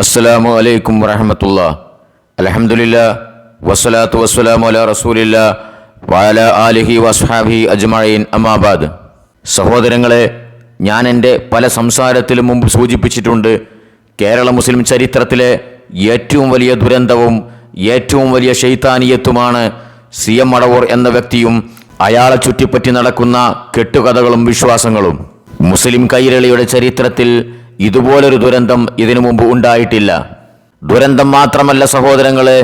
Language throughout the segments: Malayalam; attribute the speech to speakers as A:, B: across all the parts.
A: അസ്സലാമു അലൈക്കും വറഹ്മത്തുള്ളാഹി. അൽഹംദുലില്ലാഹ് വസ്സലാത്തു വസ്സലാമു അലാ റസൂലില്ലാഹ് വഅലാ ആലിഹി വസ്ഹാബിഹി അജ്മഈൻ. അമ്മാ ബഅദ്. സഹോദരങ്ങളെ, ഞാൻ എൻ്റെ പല സംസാരത്തിലും മുമ്പ് സൂചിപ്പിച്ചിട്ടുണ്ട്, കേരള മുസ്ലിം ചരിത്രത്തിലെ ഏറ്റവും വലിയ ദുരന്തവും ഏറ്റവും വലിയ ശൈത്താനിയത്തുമാണ് CM മടവൂർ എന്ന വ്യക്തിയും അയാളെ ചുറ്റിപ്പറ്റി നടക്കുന്ന കെട്ടുകഥകളും വിശ്വാസങ്ങളും. മുസ്ലിം കൈരളിയുടെ ചരിത്രത്തിൽ ഇതുപോലൊരു ദുരന്തം ഇതിനു മുമ്പ് ഉണ്ടായിട്ടില്ല. ദുരന്തം മാത്രമല്ല സഹോദരങ്ങളെ,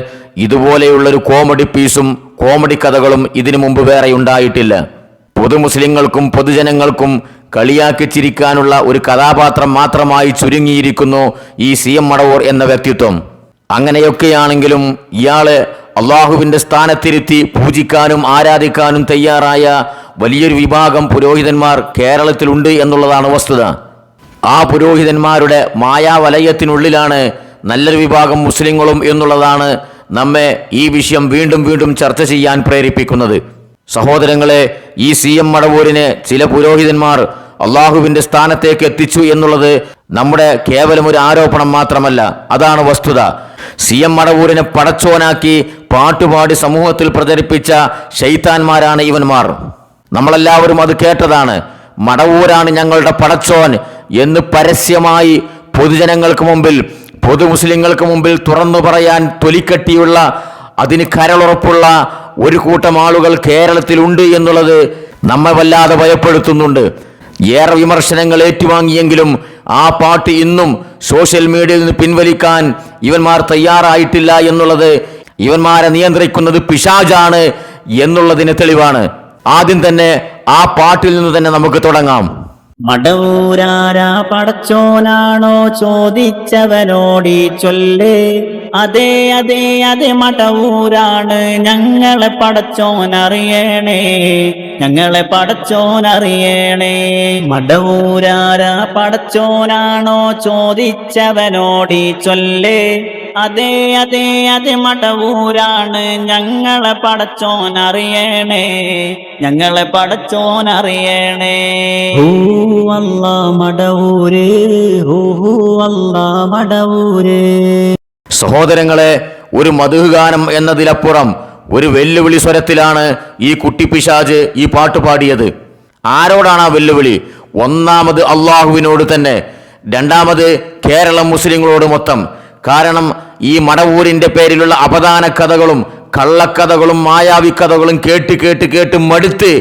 A: ഇതുപോലെയുള്ളൊരു കോമഡി പീസും കോമഡി കഥകളും ഇതിനു മുമ്പ് വേറെ ഉണ്ടായിട്ടില്ല. പൊതുമുസ്ലിങ്ങൾക്കും പൊതുജനങ്ങൾക്കും കളിയാക്കി ചിരിക്കാനുള്ള ഒരു കഥാപാത്രം മാത്രമായി ചുരുങ്ങിയിരിക്കുന്നു ഈ CM മടവൂർ എന്ന വ്യക്തിത്വം. അങ്ങനെയൊക്കെയാണെങ്കിലും ഇയാളെ അള്ളാഹുവിൻ്റെ സ്ഥാനത്തിരുത്തി പൂജിക്കാനും ആരാധിക്കാനും തയ്യാറായ വലിയൊരു വിഭാഗം പുരോഹിതന്മാർ കേരളത്തിലുണ്ട് എന്നുള്ളതാണ് വസ്തുത. ആ പുരോഹിതന്മാരുടെ മായാവലയത്തിനുള്ളിലാണ് നല്ലൊരു വിഭാഗം മുസ്ലിങ്ങളും എന്നുള്ളതാണ് നമ്മെ ഈ വിഷയം വീണ്ടും വീണ്ടും ചർച്ച ചെയ്യാൻ പ്രേരിപ്പിക്കുന്നത്. സഹോദരങ്ങളെ, ഈ CM മടവൂരിനെ ചില പുരോഹിതന്മാർ അള്ളാഹുവിൻ്റെ സ്ഥാനത്തേക്ക് എത്തിച്ചു എന്നുള്ളത് നമ്മുടെ കേവലം ഒരു ആരോപണം മാത്രമല്ല, അതാണ് വസ്തുത. CM മടവൂരിനെ പടച്ചോനാക്കി പാട്ടുപാടി സമൂഹത്തിൽ പ്രചരിപ്പിച്ച ശൈത്താന്മാരാണ് ഇവന്മാർ. നമ്മളെല്ലാവരും അത് കേട്ടതാണ്. മടവൂരാണ് ഞങ്ങളുടെ പടച്ചോൻ എന്ന് പരസ്യമായി പൊതുജനങ്ങൾക്ക് മുമ്പിൽ, പൊതുമുസ്ലിങ്ങൾക്ക് മുമ്പിൽ തുറന്നു പറയാൻ തൊലിക്കട്ടിയുള്ള, അതിന് കരളുറപ്പുള്ള ഒരു കൂട്ടം ആളുകൾ കേരളത്തിലുണ്ട് എന്നുള്ളത് നമ്മെ വല്ലാതെ ഭയപ്പെടുത്തുന്നുണ്ട്. ഏറെ വിമർശനങ്ങൾ ഏറ്റുവാങ്ങിയെങ്കിലും ആ പാട്ട് ഇന്നും സോഷ്യൽ മീഡിയയിൽ നിന്ന് പിൻവലിക്കാൻ ഇവന്മാർ തയ്യാറായിട്ടില്ല എന്നുള്ളത് ഇവന്മാരെ നിയന്ത്രിക്കുന്നത് പിശാചാണ് എന്നുള്ളതിന് തെളിവാണ്. ആദ്യം തന്നെ ആ പാട്ടിൽ നിന്ന് തന്നെ നമുക്ക് തുടങ്ങാം.
B: മടവൂരാരാ പടച്ചോനാണോ ചോദിച്ചവനോടി ചൊല്ല്, അതെ അതെ അതെ മടവൂരാണ് ഞങ്ങളെ പടച്ചോനറിയണേ, ഞങ്ങളെ പടച്ചോനറിയണേ. മടവൂരാരാ പടച്ചോനാണോ ചോദിച്ചവനോടി ചൊല്ല്, അതെ അതെ അതെ മടവൂരാണ് ഞങ്ങളെ പടച്ചോനറിയണേ, ഞങ്ങളെ പടച്ചോനറിയണേ. അല്ലാ മടവൂര്, അല്ലാ മടവൂര്.
A: സഹോദരങ്ങളെ, ഒരു മദ്ഹ് ഗാനം എന്നതിലപ്പുറം ഒരു വെല്ലുവിളി സ്വരത്തിലാണ് ഈ കുട്ടിപ്പിശാച് ഈ പാട്ട് പാടിയത്. ആരോടാണ് ആ വെല്ലുവിളി? ഒന്നാമത് അള്ളാഹുവിനോട് തന്നെ, രണ്ടാമത് കേരളം മുസ്ലിങ്ങളോട് മൊത്തം. കാരണം ഈ മടവൂരിന്റെ പേരിലുള്ള അപദാന കഥകളും കള്ളക്കഥകളും മായാവി കഥകളും കേട്ട് കേട്ട് കേട്ട് മടുത്ത്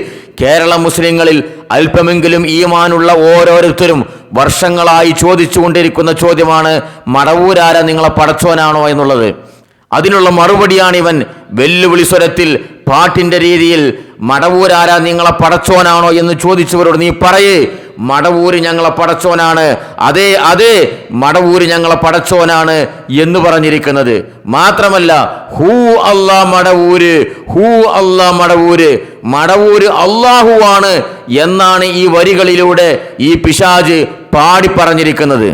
A: കേരള മുസ്ലിങ്ങളിൽ അല്പമെങ്കിലും ഈമാനുള്ള ഓരോരുത്തരും വർഷങ്ങളായി ചോദിച്ചു കൊണ്ടിരിക്കുന്ന ചോദ്യമാണ്, മടവൂരാര നിങ്ങളെ പടച്ചോനാണോ എന്നുള്ളത്. അതിനുള്ള മറുപടിയാണ് ഇവൻ വെല്ലുവിളി സ്വരത്തിൽ പാട്ടിന്റെ രീതിയിൽ, മടവൂരാര നിങ്ങളെ പടച്ചോനാണോ എന്ന് ചോദിച്ചവരോട് നീ പറയേ, മടവൂര് ഞങ്ങളെ പടച്ചോനാണ്, അതെ അതെ മടവൂര് ഞങ്ങളെ പടച്ചോനാണ് എന്ന് പറഞ്ഞിരിക്കുന്നത്. മാത്രമല്ല ഹൂ അല്ലാ മടവൂര്, ഹൂ അല്ലാ മടവൂര്, മടവൂര് അള്ളാഹുവാണ് എന്നാണ് ഈ വരികളിലൂടെ ഈ പിശാച് പാടി പറഞ്ഞിരിക്കുന്നത്.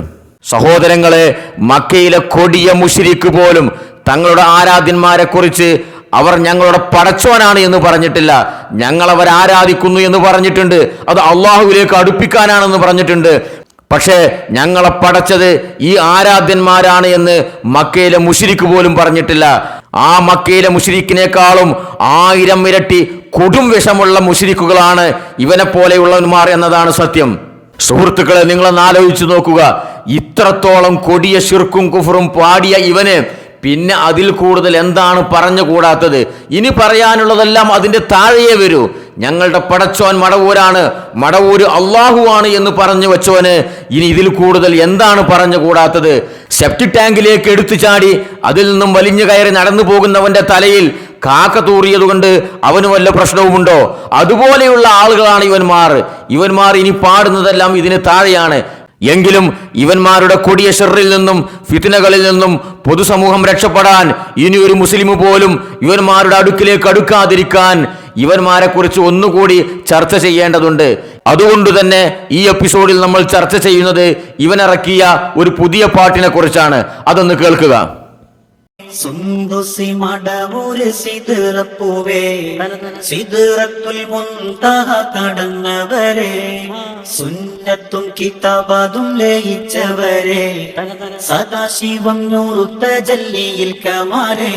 A: സഹോദരങ്ങളെ, മക്കയിലെ കൊടിയ മുശ്രിക്ക് പോലും തങ്ങളുടെ ആരാധ്യന്മാരെ കുറിച്ച് അവർ ഞങ്ങളുടെ പടച്ചോനാണ് എന്ന് പറഞ്ഞിട്ടില്ല, ഞങ്ങളവർ ആരാധിക്കുന്നു എന്ന് പറഞ്ഞിട്ടുണ്ട്, അത് അള്ളാഹുവിലേക്ക് അടുപ്പിക്കാനാണെന്ന് പറഞ്ഞിട്ടുണ്ട്. പക്ഷേ ഞങ്ങളെ പടച്ചത് ഈ ആരാധ്യന്മാരാണ് എന്ന് മക്കയിലെ മുശ്രിക്ക് പോലും പറഞ്ഞിട്ടില്ല. ആ മക്കയിലെ മുശ്രിക്കിനേക്കാളും 1000 ഇരട്ടി കൊടും വിഷമുള്ള മുശ്രിക്കുകളാണ് ഇവനെ പോലെയുള്ളവന്മാർ എന്നതാണ് സത്യം. സുഹൃത്തുക്കളെ, നിങ്ങളൊന്ന് ആലോചിച്ചു നോക്കുക. ഇത്രത്തോളം കൊടിയ ശിർക്കും കുഫറും പാടിയ ഇവന് പിന്നെ അതിൽ കൂടുതൽ എന്താണ് പറഞ്ഞുകൂടാത്തത്? ഇനി പറയാനുള്ളതെല്ലാം അതിൻ്റെ താഴെയേ വരൂ. ഞങ്ങളുടെ പടച്ചോൻ മടവൂരാണ്, മടവൂര് അള്ളാഹുവാണ് എന്ന് പറഞ്ഞു വെച്ചോന് ഇനി ഇതിൽ കൂടുതൽ എന്താണ് പറഞ്ഞുകൂടാത്തത്? സെപ്റ്റിക് ടാങ്കിലേക്ക് എടുത്തു ചാടി അതിൽ നിന്നും വലിഞ്ഞു കയറി നടന്നു പോകുന്നവന്റെ തലയിൽ കാക്ക തൂറിയതുകൊണ്ട് അവന് വല്ല പ്രശ്നവുമുണ്ടോ? അതുപോലെയുള്ള ആളുകളാണ് ഇവന്മാർ. ഇവന്മാർ ഇനി പാടുന്നതെല്ലാം ഇതിന് താഴെയാണ്. എങ്കിലും ഇവന്മാരുടെ കൊടിയ ഷർറിൽ നിന്നും ഫിത്നകളിൽ നിന്നും പൊതുസമൂഹം രക്ഷപ്പെടാൻ ഇനി ഒരു മുസ്ലിം പോലും ഇവന്മാരുടെ അടുക്കിലേക്ക് അടുക്കാതിരിക്കാൻ ഇവന്മാരെ കുറിച്ച് ഒന്നുകൂടി ചർച്ച ചെയ്യേണ്ടതുണ്ട്. അതുകൊണ്ട് തന്നെ ഈ എപ്പിസോഡിൽ നമ്മൾ ചർച്ച ചെയ്യുന്നത് ഇവനിറക്കിയ ഒരു പുതിയ പാട്ടിനെ കുറിച്ചാണ്. അതൊന്ന് കേൾക്കുക.
B: സുന്ദുസി മടവൂര് സിദ്റപ്പൂവേ സിദ്റത്തുൽ മുൻതഹ കടന്നവരെ സുന്നത്തും കിതാബതും ലയിച്ചവരെ സദാശിവം നൂറുത്ത ജല്ലിയിൽ കമാരേ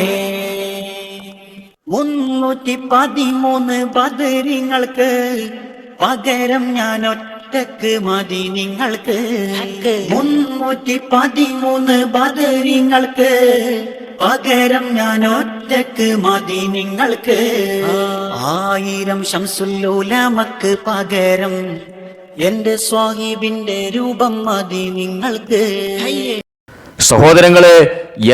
B: 313 ബദരീങ്ങൾക്ക് പകരം ഞാൻ ഒറ്റക്ക് മതി നിങ്ങൾക്ക് 313 ബദരീങ്ങൾക്ക് പകരം ഞാൻ ഒറ്റക്ക് മതി നിങ്ങൾക്ക് 1000 ശംസുല്ലുലമക്ക് പകരം എന്റെ സ്വാഹിബിന്റെ രൂപം മതി നിങ്ങൾക്ക്.
A: സഹോദരങ്ങളെ,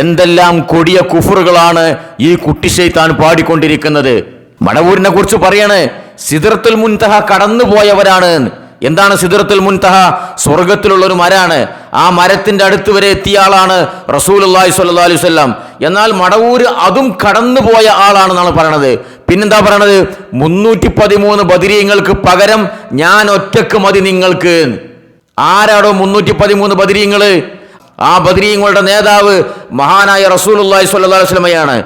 A: എന്തെല്ലാം കൊടിയ കുഫറുകളാണ് ഈ കുട്ടി ശൈത്താൻ പാടിക്കൊണ്ടിരിക്കുന്നത്. മടവൂരിനെ കുറിച്ച് പറയാണ് സിദ്റത്തുൽ മുൻതഹ കടന്നുപോയവരാണ്. എന്താണ് സിദ്റത്തുൽ മുൻതഹ? സ്വർഗത്തിലുള്ള ഒരു മരാണ്. ആ മരത്തിന്റെ അടുത്ത് വരെ എത്തിയ ആളാണ് റസൂലുള്ളാഹി സ്വല്ലല്ലാഹു അലൈഹി വസല്ലം. എന്നാൽ മടവൂര് അതും കടന്നുപോയ ആളാണെന്നാണ് പറയണത്. പിന്നെന്താ പറയണത്? 313 ബദരീങ്ങൾക്ക് പകരം ഞാൻ ഒറ്റക്ക് മതി നിങ്ങൾക്ക്. ആരാടോ 313 ബദരീങ്ങള്? ആ ബദരീങ്ങളുടെ നേതാവ് മഹാനായ റസൂലുള്ളാഹി സ്വല്ലല്ലാഹു അലൈഹി വസല്ലമയാണ്.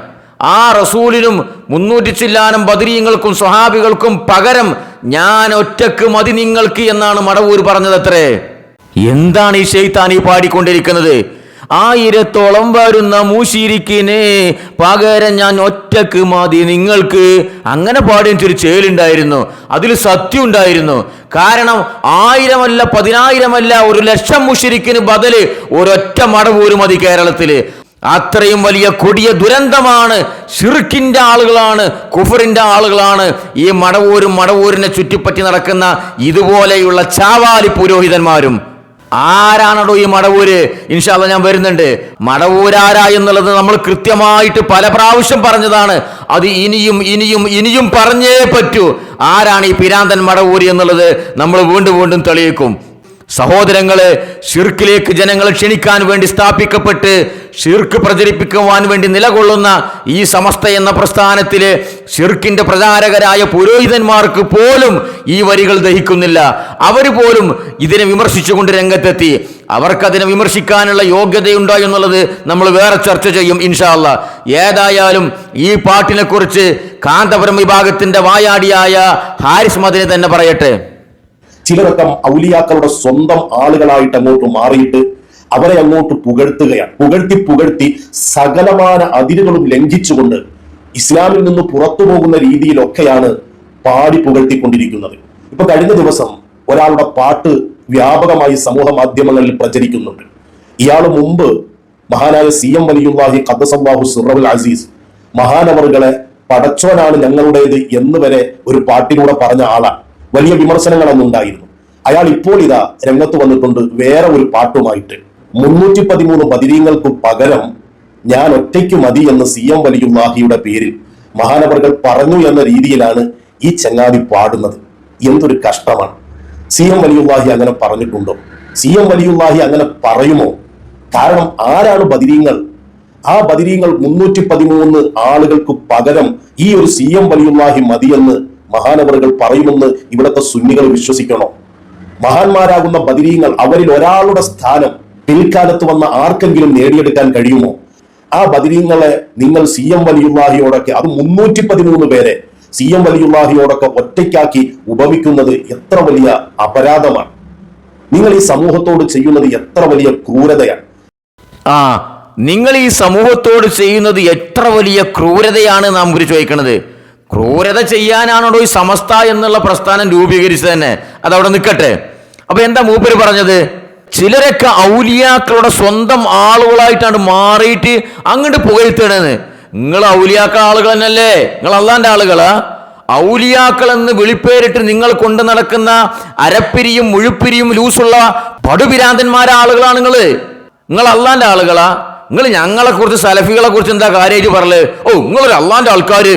A: ആ റസൂലിനും 300 ചില്ലാനം ബദരീങ്ങൾക്കും സ്വഹാബികൾക്കും പകരം ഞാൻ ഒറ്റക്ക് മതി നിങ്ങൾക്ക് എന്നാണ് മടവൂർ പറഞ്ഞതത്രേ. എന്താണ് ഈ ശൈത്താൻ ഈ പാടിക്കൊണ്ടിരിക്കുന്നത്? 1000 വരുന്ന മുശിരിക്കിനെ പകരം ഞാൻ ഒറ്റക്ക് മതി നിങ്ങൾക്ക്. അങ്ങനെ പാടിയൊരു ചേലുണ്ടായിരുന്നു, അതിൽ സത്യം ഉണ്ടായിരുന്നു. കാരണം 1000 അല്ല 10,000 അല്ല 1,00,000 മുശിരിക്കിന് ബദല് ഒരൊറ്റ മടവൂര് മതി കേരളത്തില്. അത്രയും വലിയ കൊടിയ ദുരന്തമാണ്. ശിർക്കിന്റെ ആളുകളാണ്, കുഫറിന്റെ ആളുകളാണ് ഈ മടവൂരിനെ ചുറ്റിപ്പറ്റി നടക്കുന്ന ഇതുപോലെയുള്ള ചാവാലി പുരോഹിതന്മാരും. ആരാണോ ഈ മടവൂര്? ഇൻഷാ അല്ലാഹ് ഞാൻ വരുന്നുണ്ട്. മടവൂരാരാ എന്നുള്ളത് നമ്മൾ കൃത്യമായിട്ട് പല പ്രാവശ്യം പറഞ്ഞതാണ്. അത് ഇനിയും ഇനിയും ഇനിയും പറഞ്ഞേ പറ്റൂ. ആരാണ് ഈ പിരാന്തൻ മടവൂര് എന്നുള്ളത് നമ്മൾ വീണ്ടും വീണ്ടും തെളിയിക്കും. സഹോദരങ്ങളെ, ഷിർക്കിലേക്ക് ജനങ്ങളെ ക്ഷണിക്കാൻ വേണ്ടി സ്ഥാപിക്കപ്പെട്ട് ഷിർക്ക് പ്രചരിപ്പിക്കുവാൻ വേണ്ടി നിലകൊള്ളുന്ന ഈ സമസ്ത എന്ന പ്രസ്ഥാനത്തിലെ ഷിർക്കിന്റെ പ്രചാരകരായ പുരോഹിതന്മാർക്ക് പോലും ഈ വരികൾ ദഹിക്കുന്നില്ല. അവർ പോലും ഇതിനെ വിമർശിച്ചുകൊണ്ട് രംഗത്തെത്തി. അവർക്കതിനെ വിമർശിക്കാനുള്ള യോഗ്യതയുണ്ടോ എന്നുള്ളത് നമ്മൾ വേറെ ചർച്ച ചെയ്യും ഇൻഷാ അല്ലാഹ്. ഏതായാലും ഈ പാട്ടിനെ കുറിച്ച് കാന്തപുരം വിഭാഗത്തിന്റെ വായാടിയായ ഹാരിസ് മദനി തന്നെ പറയട്ടെ.
C: ചിലരൊക്കെ ഔലിയാക്കളുടെ സ്വന്തം ആളുകളായിട്ട് അങ്ങോട്ട് മാറിയിട്ട് അവരെ അങ്ങോട്ട് പുകഴ്ത്തുകയാണ്. പുകഴ്ത്തി സകലമാന അതിരുകളും ലംഘിച്ചുകൊണ്ട് ഇസ്ലാമിൽ നിന്ന് പുറത്തു പോകുന്ന രീതിയിലൊക്കെയാണ് പാടി പുകഴ്ത്തിക്കൊണ്ടിരിക്കുന്നത്. ഇപ്പൊ കഴിഞ്ഞ ദിവസം ഒരാളുടെ പാട്ട് വ്യാപകമായി സമൂഹ മാധ്യമങ്ങളിൽ പ്രചരിക്കുന്നുണ്ട്. ഇയാൾ മുമ്പ് മഹാനായ CM വലിയുല്ലാഹി ഖദ്ദസല്ലാഹു സിർറഹുൽ അസീസ് മഹാനവറുകളെ പടച്ചോനാണ് ഞങ്ങളുടേത് എന്ന് വരെ ഒരു പാട്ടിലൂടെ പറഞ്ഞ ആളാണ്. വലിയ വിമർശനങ്ങളൊന്നും ഉണ്ടായിരുന്നു. അയാൾ ഇപ്പോൾ ഇതാ രംഗത്ത് വന്നിട്ടുണ്ട് വേറെ ഒരു പാട്ടുമായിട്ട്. 313 ബദരീങ്ങൾക്ക് പകരം ഞാൻ ഒറ്റയ്ക്ക് മതി എന്ന് CM വലിയുല്ലാഹിയുടെ പേരിൽ മഹാനവറുകൾ പറഞ്ഞു എന്ന രീതിയിലാണ് ഈ ചങ്ങാതി പാടുന്നത്. എന്തൊരു കഷ്ടമാണ്. CM വലിയുല്ലാഹി അങ്ങനെ പറഞ്ഞിട്ടുണ്ടോ? CM വലിയുല്ലാഹി അങ്ങനെ പറയുമോ? കാരണം ആരാണ് ബദരീങ്ങൾ? ആ ബദരീങ്ങൾ 313 ആളുകൾക്ക് പകരം ഈ ഒരു CM വലിയുല്ലാഹി മതിയെന്ന് മഹാനവറുകൾ പറയുമെന്ന് ഇവിടുത്തെ സുന്നികൾ വിശ്വസിക്കണോ? മഹാന്മാരാകുന്ന ബദരീങ്ങൾ, അവരിൽ ഒരാളുടെ സ്ഥാനം പിൽക്കാലത്ത് വന്ന ആർക്കെങ്കിലും നേടിയെടുക്കാൻ കഴിയുമോ? ആ ബദരീങ്ങളെ നിങ്ങൾ CM വലിയുല്ലാഹിയോടൊക്കെ, അത് 313 പേരെ CM വലിയുല്ലാഹിയോടൊക്കെ ഒറ്റയ്ക്കാക്കി ഉപമിക്കുന്നത് എത്ര വലിയ അപരാധമാണ്. നിങ്ങൾ ഈ സമൂഹത്തോട് ചെയ്യുന്നത് എത്ര വലിയ ക്രൂരതയാണ്.
A: നിങ്ങൾ ഈ സമൂഹത്തോട് ചെയ്യുന്നത് എത്ര വലിയ ക്രൂരതയാണ് നാം കുറിച്ച് ചോദിക്കുന്നത്. ക്രൂരത ചെയ്യാനാണോ ഈ സമസ്ത എന്നുള്ള പ്രസ്ഥാനം രൂപീകരിച്ചത് തന്നെ? അതവിടെ നിൽക്കട്ടെ. അപ്പൊ എന്താ മൂപ്പര് പറഞ്ഞത്? ചിലരൊക്കെ ഔലിയാക്കളുടെ സ്വന്തം ആളുകളായിട്ടാണ് മാറിയിട്ട് അങ്ങോട്ട് പുകഴ്ത്തണെന്ന്. നിങ്ങൾ ഔലിയാക്കൾ ആളുകൾ തന്നെയല്ലേ? നിങ്ങൾ അള്ളാന്റെ ആളുകളാ? ഔലിയാക്കൾ എന്ന് വിളിപ്പേരിട്ട് നിങ്ങൾ കൊണ്ടു നടക്കുന്ന അരപ്പിരിയും മുഴുപ്പിരിയും ലൂസുള്ള പടുപിരാന്തന്മാരെ ആളുകളാണ് നിങ്ങൾ അള്ളാന്റെ ആളുകളാ? നിങ്ങൾ ഞങ്ങളെ കുറിച്ച് സലഫികളെ കുറിച്ച് എന്താ കാര്യമായിട്ട് പറയല്? നിങ്ങളൊരു അള്ളാന്റെ ആൾക്കാര്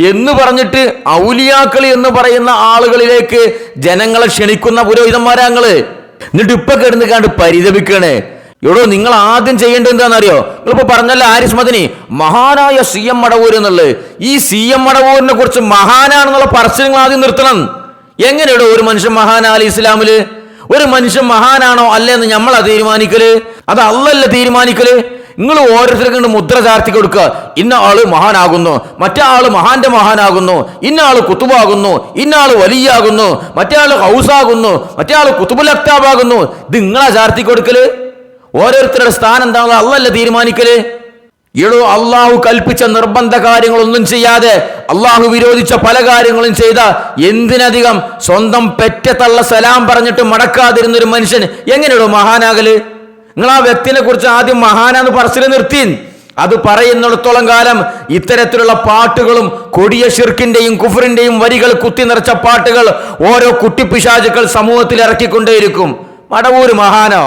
A: എന്ന് പറഞ്ഞിട്ട് ഔലിയാക്കൾ എന്ന് പറയുന്ന ആളുകളിലേക്ക് ജനങ്ങളെ ക്ഷണിക്കുന്ന പുരോഹിതന്മാരാങ്ങള്. എന്നിട്ട് ഇപ്പൊ കിടന്ന് കണ്ട് പരിതപിക്കണേ. എടോ, നിങ്ങൾ ആദ്യം ചെയ്യേണ്ടത് എന്താണെന്നറിയോ? നിങ്ങളിപ്പോ പറഞ്ഞല്ലോ ഹാരിസ് മദനി മഹാനായ CM മടവൂര് എന്നുള്ളത്. ഈ CM മടവൂരിനെ കുറിച്ച് മഹാനാണെന്നുള്ള പരസ്യങ്ങൾ ആദ്യം നിർത്തണം. എങ്ങനെയാടോ ഒരു മനുഷ്യൻ മഹാനാല് ഇസ്ലാമില്? ഒരു മനുഷ്യൻ മഹാനാണോ അല്ലേന്ന് നമ്മളാ തീരുമാനിക്കല്? അത് അള്ളല്ല തീരുമാനിക്കല്. നിങ്ങൾ ഓരോരുത്തർക്കും മുദ്ര ചാർത്തി കൊടുക്കുക. ഇന്ന ആള് മഹാനാകുന്നു, മറ്റേ ആള് മഹാന്റെ മഹാനാകുന്നു, ഇന്ന ആള് കുത്തുബാകുന്നു, ഇന്ന ആള് വലിയാകുന്നു, മറ്റേ ആള് ഹൗസാകുന്നു, മറ്റേ ആള് കുത്തുബുൽ അക്താബാകുന്നു. ഇത് നിങ്ങളാ ചാർത്തി കൊടുക്കല്? ഓരോരുത്തരുടെ സ്ഥാനം എന്താണെന്ന് അള്ളല്ലേ തീരുമാനിക്കല്? ഇടോ, അള്ളാഹു കൽപ്പിച്ച നിർബന്ധ കാര്യങ്ങളൊന്നും ചെയ്യാതെ അള്ളാഹു വിരോധിച്ച പല കാര്യങ്ങളും ചെയ്ത എന്തിനധികം സ്വന്തം പെറ്റ തള്ള സലാം പറഞ്ഞിട്ട് മടക്കാതിരുന്നൊരു മനുഷ്യൻ എങ്ങനെയാണോ മഹാനാകല്? നിങ്ങൾ ആ വ്യക്തിനെ കുറിച്ച് ആദ്യം മഹാനാന്ന് പറച്ചില് നിർത്തി. അത് പറയുന്നിടത്തോളം കാലം ഇത്തരത്തിലുള്ള പാട്ടുകളും കൊടിയ ഷിർക്കിന്റെയും കുഫറിന്റെയും വരികൾ കുത്തി നിറച്ച പാട്ടുകൾ ഓരോ കുട്ടിപ്പിശാചുക്കൾ സമൂഹത്തിൽ ഇറക്കിക്കൊണ്ടേയിരിക്കും. മടവൂര് മഹാനോ?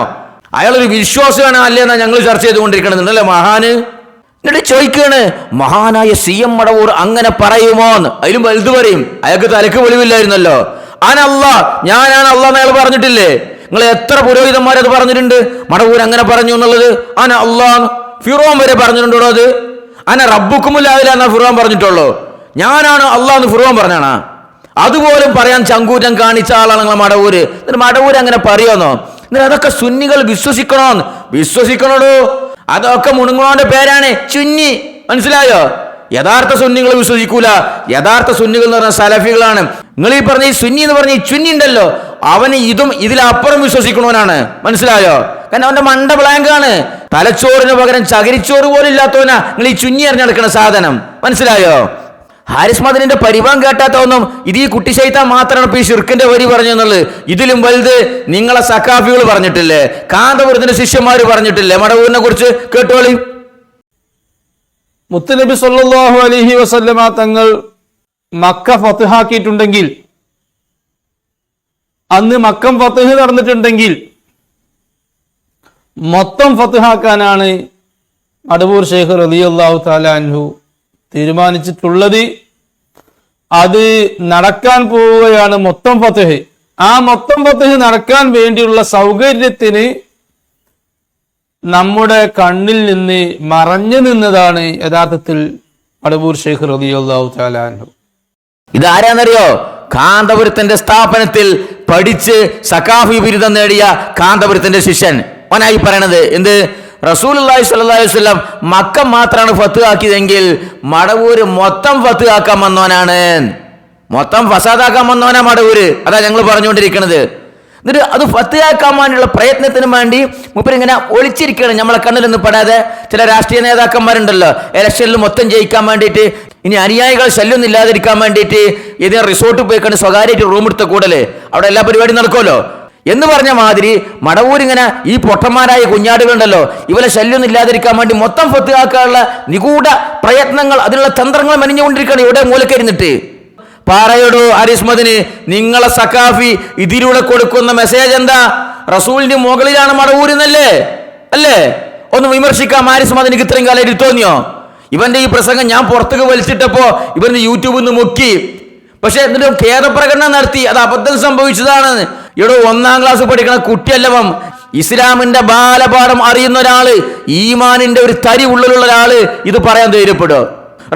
A: അയാളൊരു വിശ്വാസമാണ് അല്ലേന്നാ ഞങ്ങൾ ചർച്ച ചെയ്തുകൊണ്ടിരിക്കണമെന്ന് അല്ലേ മഹാന്? എന്നിട്ട് ചോദിക്കാണ്, മഹാനായ CM മടവൂർ അങ്ങനെ പറയുമോന്ന്? അതിലും വലുത് പറയും. അയാൾക്ക് തലക്ക് വെളിവില്ലായിരുന്നല്ലോ. അനല്ല, ഞാനാണ് അള്ളാഹ് അയാൾ പറഞ്ഞിട്ടില്ലേ? നിങ്ങൾ എത്ര പുരോഹിതന്മാരത് പറഞ്ഞിട്ടുണ്ട് മടവൂർ അങ്ങനെ പറഞ്ഞു എന്നുള്ളത്? അന അള്ളാഹ്, ഫിറോൻ വരെ പറഞ്ഞിട്ടുണ്ടോ അത്? അന റബ്ബുക്കുമുല്ലാവില്ല എന്നാ ഫിറോൻ പറഞ്ഞിട്ടുള്ളൂ. ഞാനാണ് അള്ളാഹ് എന്ന് ഫിറോൻ പറഞ്ഞാണ്. അതുപോലും പറയാൻ ചങ്കൂറ്റം കാണിച്ച ആളാണ് നിങ്ങൾ മടവൂര്. എന്നിട്ട് മടവൂര് അങ്ങനെ പറയുമെന്നോ? എന്നിട്ട് അതൊക്കെ സുന്നികൾ വിശ്വസിക്കണോന്ന്? വിശ്വസിക്കണോടോ. അതൊക്കെ മുണുങ്ങോന്റെ പേരാണ് ചുന്നി, മനസ്സിലായോ? യഥാർത്ഥ സുന്നികൾ വിശ്വസിക്കൂല. യഥാർത്ഥ സുന്നികൾ എന്ന് പറഞ്ഞ സലഫികളാണ്. നിങ്ങൾ ഈ പറഞ്ഞ ഈ സുന്നി എന്ന് പറഞ്ഞ ഈ ചുന്നി ഉണ്ടല്ലോ, അവന് ഇതും ഇതിലപ്പുറം വിശ്വസിക്കണവനാണ്, മനസ്സിലായോ? കാരണം അവന്റെ മണ്ട ബ്ലാങ്ക് ആണ്. തലച്ചോറിന് പകരം ചകിരിച്ചോറ് പോലും ഇല്ലാത്തവനാ നിങ്ങൾ ഈ ചുന്നി അറിഞ്ഞെടുക്കുന്ന സാധനം, മനസ്സിലായോ? ഹാരിസ് മദനിന്റെ പരിഭവം കേട്ടാത്തൊന്നും ഇത് ഈ കുട്ടി ശൈത്താൻ മാത്രമാണ് ഇപ്പൊ ഈ ഷിർക്കിന്റെ വരി പറഞ്ഞു എന്നുള്ളത്. ഇതിലും വലുത് നിങ്ങളെ സക്കാഫികൾ പറഞ്ഞിട്ടില്ലേ, കാന്തപുരത്തിന്റെ ശിഷ്യന്മാര് പറഞ്ഞിട്ടില്ലേ മടവൂരിനെ കുറിച്ച്? കേട്ടോളി.
D: മുത്തുനബി സല്ലല്ലാഹു അലൈഹി വസല്ലമ തങ്ങൾ മക്ക ഫത്ഹാക്കിയിട്ടുണ്ടെങ്കിൽ, അന്ന് മക്കം ഫത്ഹ് നടന്നിട്ടുണ്ടെങ്കിൽ മൊത്തം ഫത്ഹാക്കാനാണ് മടവൂർ ശൈഖ് റളിയല്ലാഹു തആല അൻഹു തീരുമാനിച്ചിട്ടുള്ളത്. അത് നടക്കാൻ പോവുകയാണ് മൊത്തം ഫത്ഹ്. ആ മൊത്തം ഫത്ഹ് നടക്കാൻ വേണ്ടിയുള്ള സൗകര്യത്തിന് നമ്മുടെ കണ്ണിൽ നിന്ന് മറഞ്ഞു നിന്നതാണ് യഥാർത്ഥത്തിൽ മടവൂർ ശൈഖ് റളിയല്ലാഹു തആല അൻഹു.
A: ഇതാരാന്നറിയോ? കാന്തപുരത്തിന്റെ സ്ഥാപനത്തിൽ പഠിച്ച് സക്കാഫി ബിരുദം നേടിയ കാന്തപുരത്തിന്റെ ശിഷ്യൻ. ഓനായി പറയണത് എന്ത്? റസൂലുള്ളാഹി സ്വല്ലല്ലാഹു അലൈഹി വസല്ലം മക്കം മാത്രമാണ് ഫത്ത് ആക്കിയതെങ്കിൽ മടവൂര് മൊത്തം ഫത്ത് ആക്കാൻ വന്നവനാണ്, മൊത്തം ഫസാദാക്കാൻ വന്നവനാ മടവൂര്. അതാ ഞങ്ങൾ പറഞ്ഞുകൊണ്ടിരിക്കുന്നത്. എന്നിട്ട് അത് ഫത്ത് ആക്കാൻ വേണ്ടിയുള്ള പ്രയത്നത്തിന് വേണ്ടി മൂപ്പരിങ്ങനെ ഒളിച്ചിരിക്കുകയാണ്, നമ്മളെ കണ്ണിലൊന്നും പെടാതെ. ചില രാഷ്ട്രീയ നേതാക്കന്മാരുണ്ടല്ലോ, ഇലക്ഷനിൽ മൊത്തം ജയിക്കാൻ വേണ്ടിയിട്ട്, ഇനി അനുയായികൾ ശല്യമൊന്നും ഇല്ലാതിരിക്കാൻ വേണ്ടിയിട്ട് ഏതെങ്കിലും റിസോർട്ടിൽ പോയി കണ്ട് സ്വകാര്യമായിട്ട് റൂം എടുത്ത കൂടല് അവിടെ എല്ലാ പരിപാടിയും നടക്കുമല്ലോ എന്ന് പറഞ്ഞ മാതിരി മടവൂരിങ്ങനെ ഈ പൊട്ടന്മാരായ കുഞ്ഞാടുകളുണ്ടല്ലോ, ഇവരെ ശല്യമൊന്നും ഇല്ലാതിരിക്കാൻ വേണ്ടി മൊത്തം ഫത്ത് ആക്കാനുള്ള നിഗൂഢ പ്രയത്നങ്ങൾ, അതിനുള്ള തന്ത്രങ്ങൾ മെനഞ്ഞുകൊണ്ടിരിക്കുകയാണ് ഇവിടെ മൂലക്കരിന്നിട്ട്. പറയടോ ഹാരിസ് മദനി, നിങ്ങളെ സക്കാഫി ഇതിലൂടെ കൊടുക്കുന്ന മെസ്സേജ് എന്താ? റസൂലിന്റെ മുകളിലാണ് മടവൂരെന്നല്ലേ? അല്ലേ? ഒന്ന് വിമർശിക്കാം. ഹാരിസ് മദനിക്ക് ഇത്രയും കാലം തോന്നിയോ? ഇവന്റെ ഈ പ്രസംഗം ഞാൻ പുറത്തേക്ക് വലിച്ചിട്ടപ്പോ ഇവന്റെ യൂട്യൂബിൽ നിന്ന് മുക്കി. പക്ഷെ എന്നിട്ടും ഖേദപ്രകടനം നടത്തി. അത് അബദ്ധം സംഭവിച്ചതാണ്. ഇവിടെ 1ാം ക്ലാസ് പഠിക്കണ കുട്ടിയല്ലവം. ഇസ്ലാമിന്റെ ബാലപാഠം അറിയുന്ന ഒരാള്, ഈമാനിന്റെ ഒരു തരി ഉള്ളിലുള്ള ഒരാള് ഇത് പറയാൻ ധൈര്യപ്പെടും?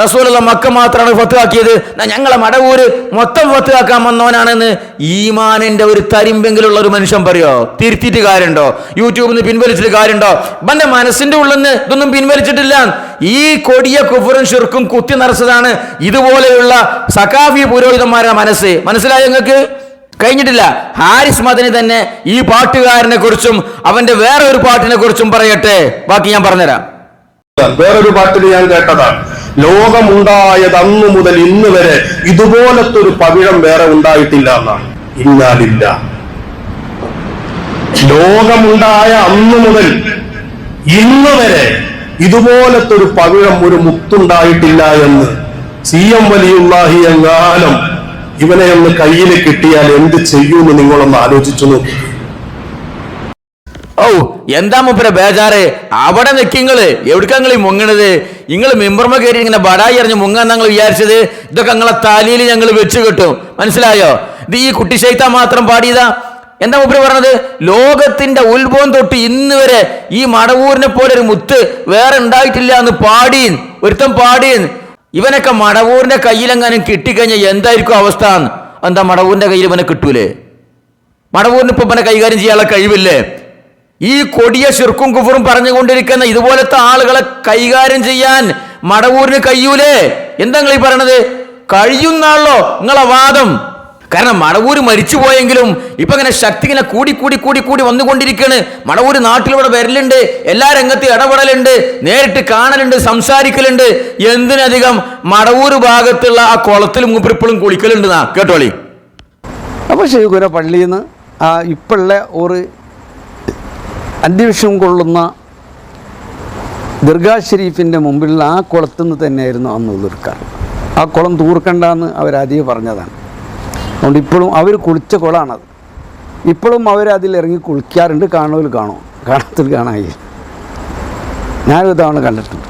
A: റസൂലുള്ള മക്ക മാത്രമാണ് ഫത്ത് ആക്കിയത്, ഞങ്ങളെ മടവൂര് മൊത്തം ഫത്ത് ആക്കാൻ വന്നവനാണെന്ന് ഈമാനിന്റെ ഒരു തരിമ്പെങ്കിലുള്ള ഒരു മനുഷ്യൻ പറയോ? തിരുത്തിയിട്ട് കാര്യമുണ്ടോ? യൂട്യൂബിൽ നിന്ന് പിൻവലിച്ചിട്ട് കാര്യമുണ്ടോ? ഇവന്റെ മനസ്സിന്റെ ഉള്ളിൽ നിന്ന് ഇതൊന്നും പിൻവലിച്ചിട്ടില്ല. ഈ കൊടിയ കുഫറും ഷിർക്കും കുത്തി നിറച്ചതാണ് ഇതുപോലെയുള്ള സക്കാഫി പുരോഹിതന്മാരുടെ മനസ്സ്. മനസ്സിലായോ നിങ്ങൾക്ക്? കഴിഞ്ഞിട്ടില്ല. ഹാരിസ് മദനി തന്നെ ഈ പാട്ടുകാരനെ കുറിച്ചും അവന്റെ വേറെ ഒരു പാട്ടിനെ കുറിച്ചും പറയട്ടെ. ബാക്കി ഞാൻ പറഞ്ഞുതരാം.
C: വേറൊരു പാട്ടിൽ ഞാൻ കേട്ടതാണ്, ലോകമുണ്ടായത് അന്നു മുതൽ ഇന്ന് വരെ ഇതുപോലത്തെ ഒരു പവിഴം വേറെ ഉണ്ടായിട്ടില്ല എന്നാണ്. ഇന്നാലില്ല, ലോകമുണ്ടായ അന്നു മുതൽ ഇന്ന് വരെ ഇതുപോലത്തെ ഒരു പവിഴം, ഒരു മുത്തുണ്ടായിട്ടില്ല എന്ന് CM വലിയുള്ളാഹി എങ്ങാനും ഇവനെ ഒന്ന് കയ്യിൽ കിട്ടിയാൽ എന്ത് ചെയ്യുമെന്ന് നിങ്ങളൊന്ന് ആലോചിച്ചു നോക്കി.
A: ഓ, എന്താ മൂപ്പരെ ബേജാറ്? അവിടെ നിൽക്കിങ്ങള് എവിടേക്കാ മുങ്ങണത്? നിങ്ങൾ മെമ്പർമ കയറി ഇങ്ങനെ ബടായി അറിഞ്ഞ് മുങ്ങാൻ ഞങ്ങൾ വിചാരിച്ചത്? ഇതൊക്കെ ഞങ്ങളെ താലിയിൽ ഞങ്ങൾ വെച്ച് കിട്ടും, മനസ്സിലായോ? ഇത് ഈ കുട്ടി ശൈത്താൻ മാത്രം പാടിയതാ. എന്താ മൂപ്പര് പറഞ്ഞത്? ലോകത്തിന്റെ ഉത്ഭവം തൊട്ട് ഇന്ന് വരെ ഈ മടവൂരിനെ പോലെ ഒരു മുത്ത് വേറെ ഉണ്ടായിട്ടില്ല എന്ന് പാടീൻ, ഒരുത്തം പാടീൻ. ഇവനൊക്കെ മടവൂരിന്റെ കയ്യിലെങ്ങാനും കിട്ടിക്കഴിഞ്ഞാൽ എന്തായിരിക്കും അവസ്ഥ? എന്താ മടവൂരിന്റെ കയ്യിൽ ഇവനെ കിട്ടൂലേ? മടവൂരിന് ഇപ്പൊ ഇവനെ കൈകാര്യം ചെയ്യാനുള്ള കഴിവില്ലേ? ഈ കൊടിയ ശിർക്കും കുഫറും പറഞ്ഞുകൊണ്ടിരിക്കുന്ന ഇതുപോലത്തെ ആളുകളെ കൈകാര്യം ചെയ്യാൻ മടവൂരിന് കഴിയൂലേ? എന്താ നിങ്ങൾ ഈ പറയണത്? കഴിയുന്നാണല്ലോ നിങ്ങളെ വാദം. കാരണം മടവൂര് മരിച്ചു പോയെങ്കിലും ഇപ്പൊ ഇങ്ങനെ ശക്തി ഇങ്ങനെ കൂടി കൂടി കൂടി കൂടി വന്നുകൊണ്ടിരിക്കുകയാണ്. മടവൂര് നാട്ടിലൂടെ വരലുണ്ട്, എല്ലാ രംഗത്തും ഇടപെടലുണ്ട്, നേരിട്ട് കാണലുണ്ട്, സംസാരിക്കലുണ്ട്. എന്തിനധികം മടവൂര് ഭാഗത്തുള്ള ആ കുളത്തിൽ മൂപ്പരിപ്പോഴും കുളിക്കലുണ്ട്. കേട്ടോളി.
E: അപ്പോൾ ശൈഖുന പള്ളിയിൽ നിന്ന് ആ ഇപ്പോഴുള്ള ഒരു അന്വേഷണം കൊള്ളുന്ന ദർഗാ ഷരീഫിൻ്റെ മുമ്പിലുള്ള ആ കുളത്തിൽ നിന്ന് തന്നെയായിരുന്നു അന്ന് തീർക്കാറ്. ആ കുളം തൂർക്കണ്ടെന്ന് അവരാദ്യം പറഞ്ഞതാണ്. അതുകൊണ്ട് ഇപ്പോഴും അവർ കുളിച്ച കുളമാണത്. ഇപ്പോഴും അവരതിലിറങ്ങി കുളിക്കാറുണ്ട്. കാണുന്നവർ കാണും, കാണാത്തവർ കാണാനില്ല. ഞാനൊരു തവണ കണ്ടിട്ടുണ്ട്.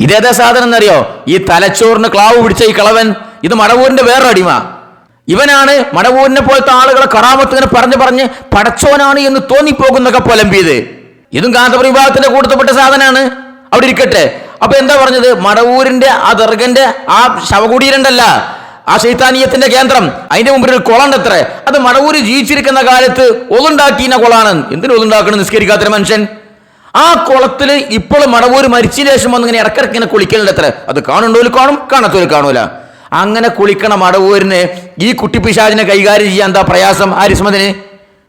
A: ഇതേതാ സാധനം എന്നറിയോ? ഈ തലച്ചോറിന് ക്ലാവ് പിടിച്ച ഈ കളവൻ, ഇത് മടവൂരിന്റെ വേറൊരു അടിമ. ഇവനാണ് മടവൂരിനെ പോലത്തെ ആളുകളെ കറാമത്ത് ഇങ്ങനെ പറഞ്ഞ് പടച്ചോനാണ് എന്ന് തോന്നിപ്പോകുന്നൊക്കെ പൊലമ്പിയത്. ഇതും കാന്തപുരം വിഭാഗത്തിന്റെ കൂട്ടത്തിൽപ്പെട്ട സാധനമാണ്. അവിടെ ഇരിക്കട്ടെ. അപ്പൊ എന്താ പറഞ്ഞത്? മടവൂരിന്റെ ആ ദർഗന്റെ ആ ശവകുടീരണ്ടല്ല, ആ ശൈത്താനീയത്തിന്റെ കേന്ദ്രം, അതിന്റെ മുമ്പിൽ ഒരു കുളം എത്ര. അത് മടവൂര് ജീവിച്ചിരിക്കുന്ന കാലത്ത് ഒളുണ്ടാക്കിയ കുളാണ്. എന്തിനു ഒളുണ്ടാക്കണം? നിസ്കരിക്കാത്തൊരു മനുഷ്യൻ. ആ കുളത്തില് ഇപ്പോൾ മടവൂര് മരിച്ചതിന് ശേഷം വന്ന് ഇങ്ങനെ ഇടക്കിടക്ക് ഇങ്ങനെ കുളിക്കലുണ്ട് അത്ര. അത് കാണുന്നവര് കാണും, കാണാത്തവര് കാണൂല. അങ്ങനെ കുളിക്കണ മടവൂരിന് ഈ കുട്ടിപ്പിശാചിനെ കൈകാര്യം ചെയ്യാൻ എന്താ പ്രയാസം? ആരിസ്മതിന്